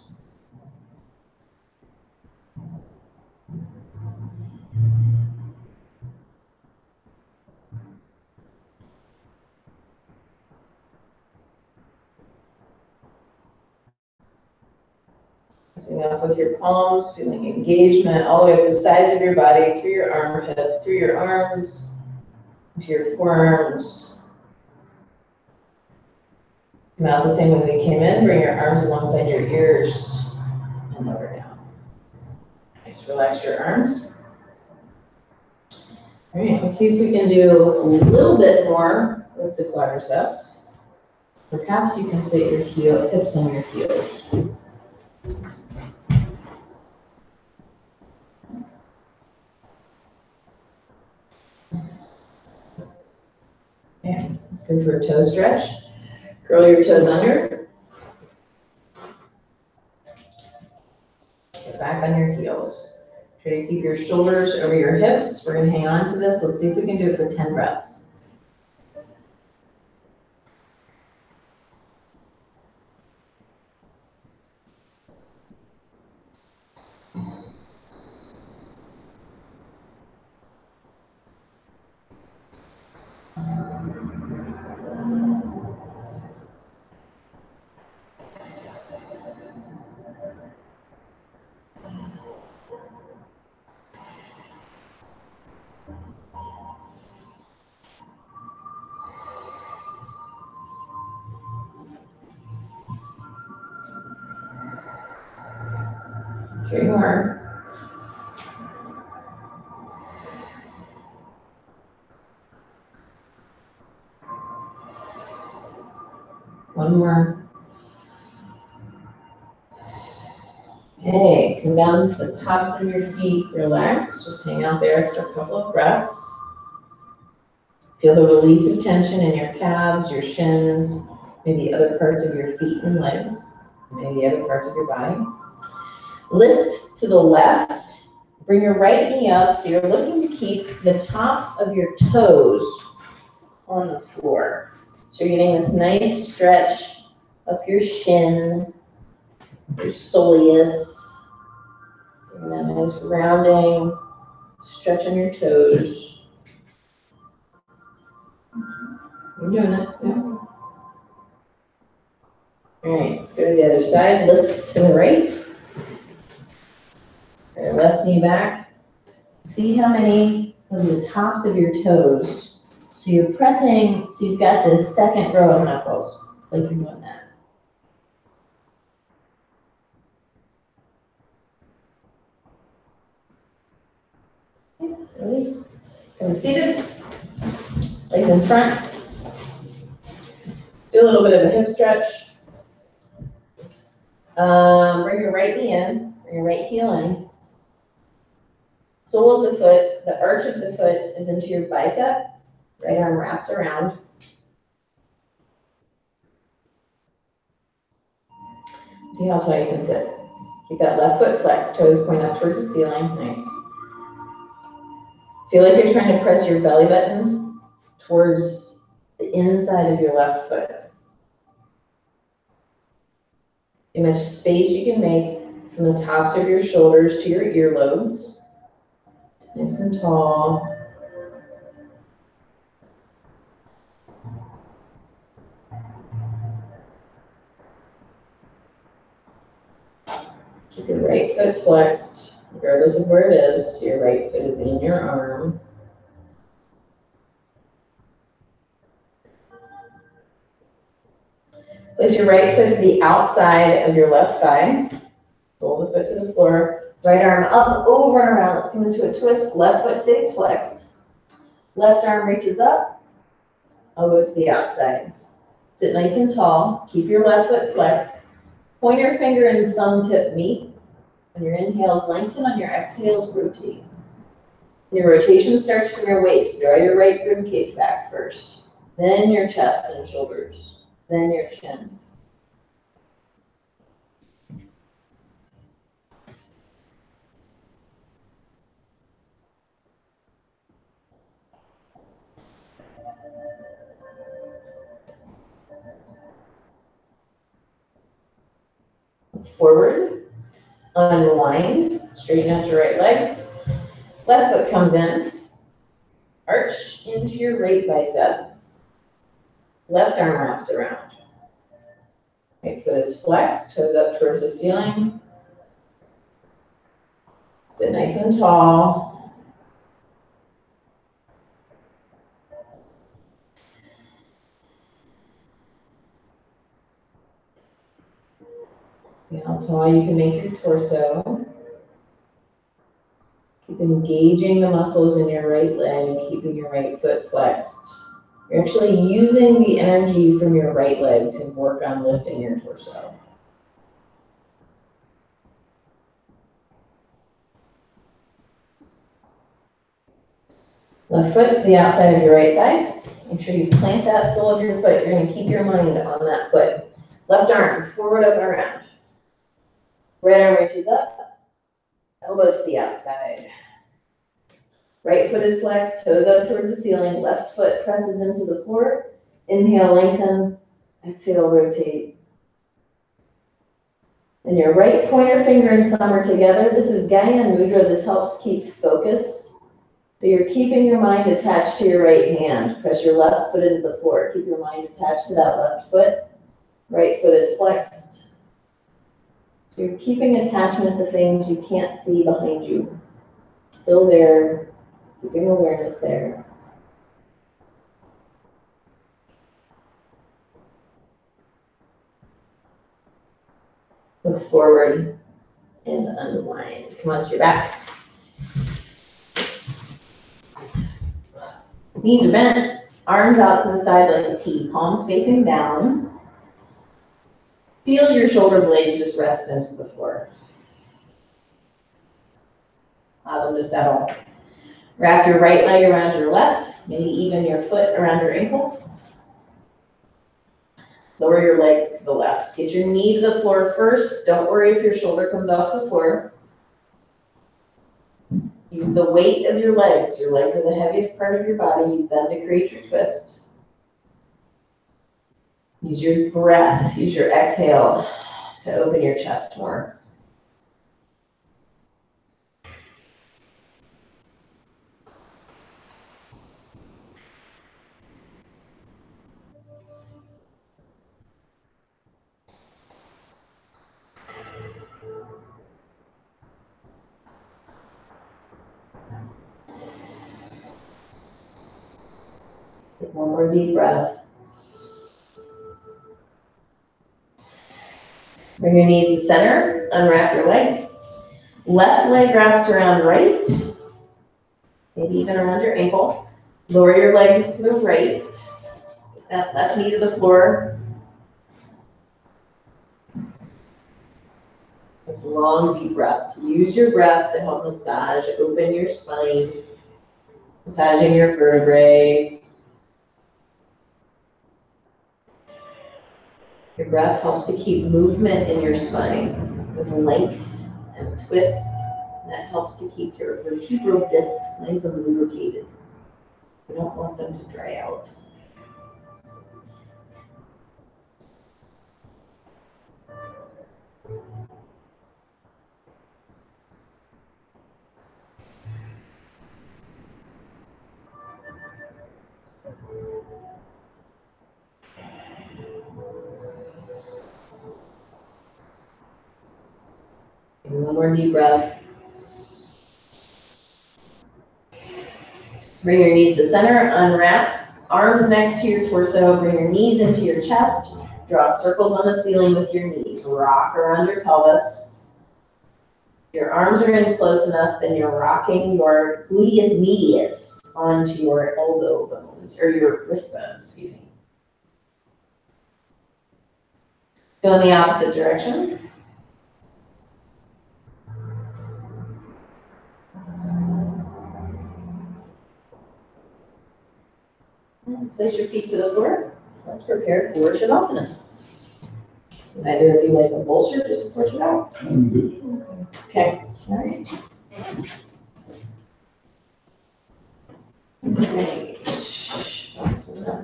Pressing up with your palms, feeling engagement all the way up the sides of your body, through your armpits, through your arms, into your forearms. Come out the same way we came in. Bring your arms alongside your ears and lower down. Nice, relax your arms. All right, let's see if we can do a little bit more with the quadriceps. Perhaps you can sit your hips on your heels. Okay, let's go for a toe stretch. Curl your toes under. Get back on your heels. Try to keep your shoulders over your hips. We're going to hang on to this. Let's see if we can do it for 10 breaths. Three more. One more. Okay, come down to the tops of your feet, relax, just hang out there for a couple of breaths. Feel the release of tension in your calves, your shins, maybe other parts of your feet and legs, maybe other parts of your body. List to the left, bring your right knee up, so you're looking to keep the top of your toes on the floor. So you're getting this nice stretch up your shin, your soleus, and that nice rounding stretch on your toes. You're doing it, yeah. All right, let's go to the other side. List to the right. left knee back. See how many of the tops of your toes. So you're pressing, so you've got this second row of knuckles, like you're doing that. Okay, release. Come seated. Legs in front. Do a little bit of a hip stretch. Bring your right knee in, bring your right heel in. Sole of the foot, the arch of the foot is into your bicep. Right arm wraps around. See how tall you can sit. Keep that left foot flexed, toes point up towards the ceiling. Nice. Feel like you're trying to press your belly button towards the inside of your left foot. See how much space you can make from the tops of your shoulders to your earlobes. Nice and tall. Keep your right foot flexed, regardless of where it is. Your right foot is in your arm. Place your right foot to the outside of your left thigh. Roll the foot to the floor. Right arm up, over and around. Let's come into a twist. Left foot stays flexed. Left arm reaches up. Elbow to the outside. Sit nice and tall. Keep your left foot flexed. Pointer finger and thumb tip meet. On your inhales, lengthen. On your exhales, rotate. Your rotation starts from your waist. Draw your right rib cage back first. Then your chest and shoulders. Then your chin. Forward, unwind, straighten out your right leg. Left foot comes in, arch into your right bicep. Left arm wraps around. Right foot is flexed, toes up towards the ceiling. Sit nice and tall. See how tall you can make your torso. Keep engaging the muscles in your right leg, keeping your right foot flexed. You're actually using the energy from your right leg to work on lifting your torso. Left foot to the outside of your right thigh. Make sure you plant that sole of your foot. You're going to keep your mind on that foot. Left arm, forward, up, and around. Right arm reaches up. Elbow to the outside. Right foot is flexed, toes up towards the ceiling. Left foot presses into the floor. Inhale, lengthen. Exhale, rotate. And your right pointer finger and thumb are together. This is Gyan Mudra. This helps keep focus. So you're keeping your mind attached to your right hand. Press your left foot into the floor. Keep your mind attached to that left foot. Right foot is flexed. So you're keeping attachment to things you can't see behind you. Still there, keeping awareness there. Look forward and unwind. Come onto your back. Knees are bent, arms out to the side like a T, palms facing down. Feel your shoulder blades just rest into the floor. Allow them to settle. Wrap your right leg around your left, maybe even your foot around your ankle. Lower your legs to the left. Get your knee to the floor first. Don't worry if your shoulder comes off the floor. Use the weight of your legs. Your legs are the heaviest part of your body. Use them to create your twist. Use your breath. Use your exhale to open your chest more. One more deep breath. Bring your knees to center, unwrap your legs. Left leg wraps around right, maybe even around your ankle. Lower your legs to the right. That left knee to the floor. This long, deep breaths. Use your breath to help massage, open your spine, massaging your vertebrae. Your breath helps to keep movement in your spine with length and twist. That helps to keep your vertebral discs nice and lubricated. We don't want them to dry out. And one more deep breath. Bring your knees to center, unwrap, arms next to your torso, bring your knees into your chest, draw circles on the ceiling with your knees, rock around your pelvis. If your arms are in close enough, then you're rocking your gluteus medius onto your elbow bones, or your wrist bones, excuse me. Go in the opposite direction. And place your feet to the floor. Let's prepare for Shavasana. Either of you like a bolster to support you out? I'm good. Okay, all right. Okay. Shavasana.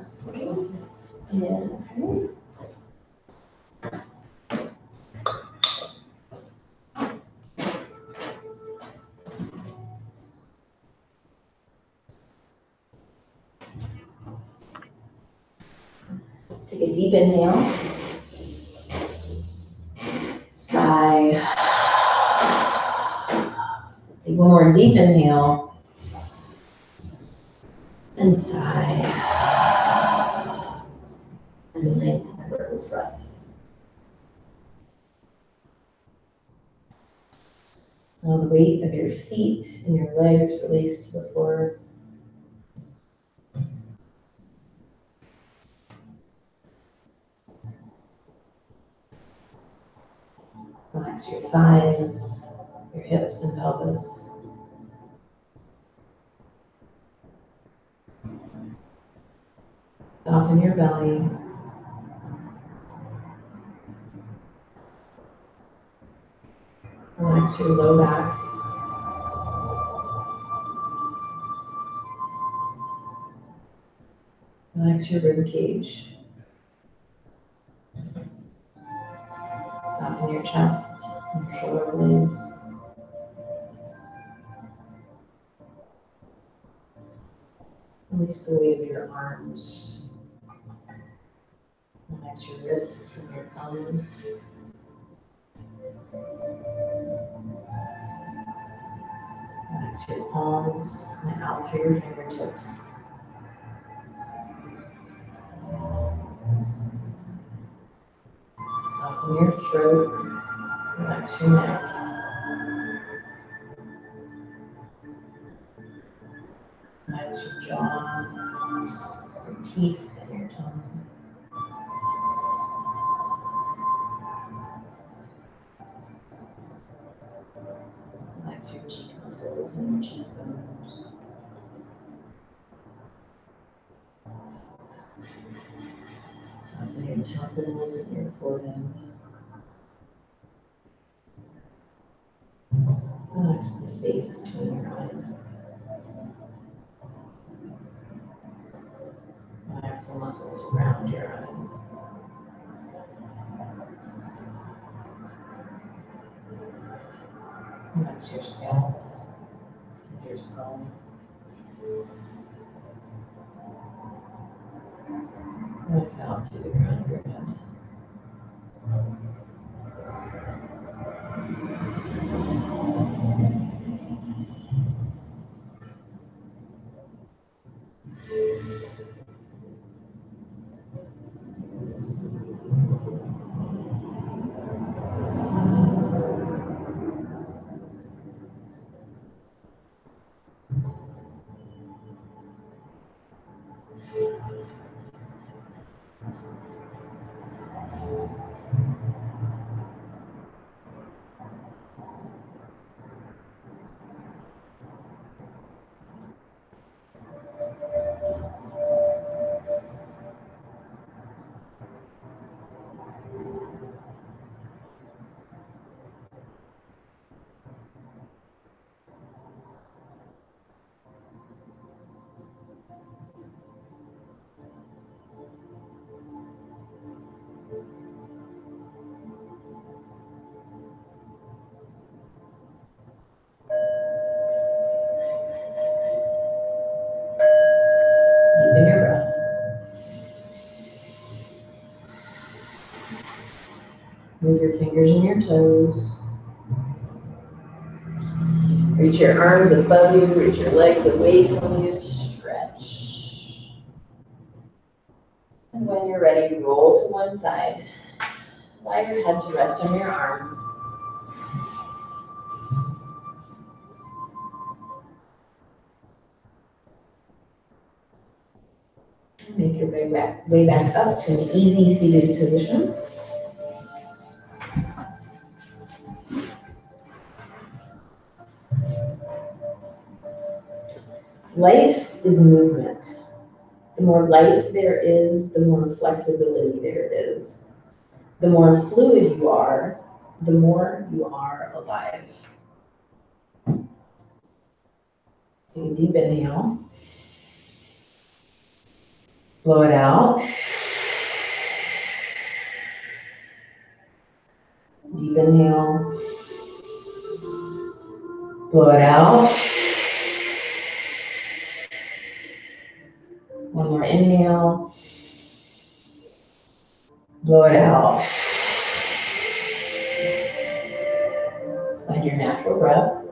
And take a deep inhale. Sigh. Take one more deep inhale. And sigh. And a nice effortless breath. Allow the weight of your feet and your legs release to the floor. Relax your thighs, your hips and pelvis. Soften your belly. Relax your low back. Relax your rib cage. Soften your chest and your shoulder blades. Release the weight of your arms. Relax your wrists and your thumbs. Relax your palms and out through your fingertips. Soften your throat. Relax your neck. Relax your jaw, your teeth, and your tongue. Relax your cheek muscles and your cheekbones. Soften your temples and your forehead. Relax the space between your eyes. Relax the muscles around your eyes. Relax your scalp and your skull. Relax out to the crown of your head. Move your fingers and your toes. Reach your arms above you, reach your legs away from you, stretch. And when you're ready, roll to one side. Allow your head to rest on your arm. Make your way back up to an easy seated position. Life is movement. The more life there is, the more flexibility there is. The more fluid you are, the more you are alive. Take a deep inhale. Blow it out. Deep inhale. Blow it out. One more inhale. Blow it out. Find your natural breath.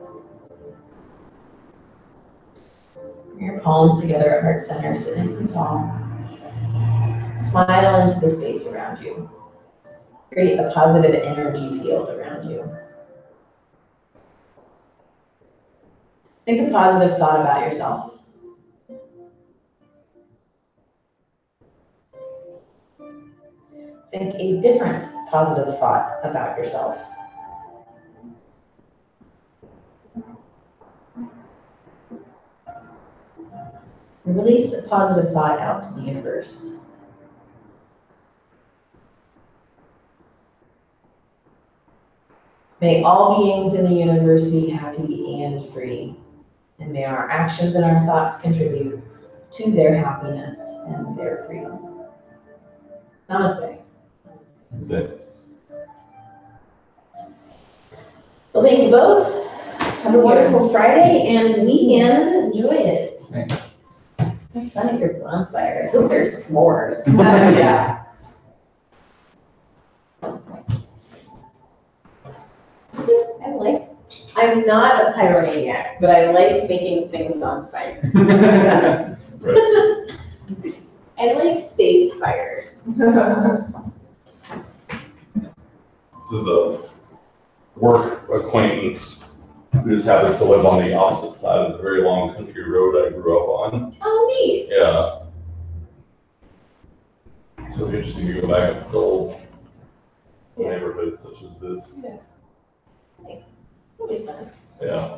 Bring your palms together at heart center, sit nice and tall. Smile into the space around you. Create a positive energy field around you. Think a positive thought about yourself. Think a different positive thought about yourself. Release a positive thought out to the universe. May all beings in the universe be happy and free, and may our actions and our thoughts contribute to their happiness and their freedom. Namaste. Well, thank you both. Have a wonderful Friday and weekend. Enjoy it. Thanks. Have fun at your bonfire. I hope there's s'mores. Yeah. I'm not a pyromaniac, but I like making things on fire. Right. I like safe fires. This is a work acquaintance who just happens to live on the opposite side of the very long country road I grew up on. Oh, neat. Yeah. So it's interesting to go back and still old Yeah. neighborhoods such as this. Nice. It'll be fun. Yeah.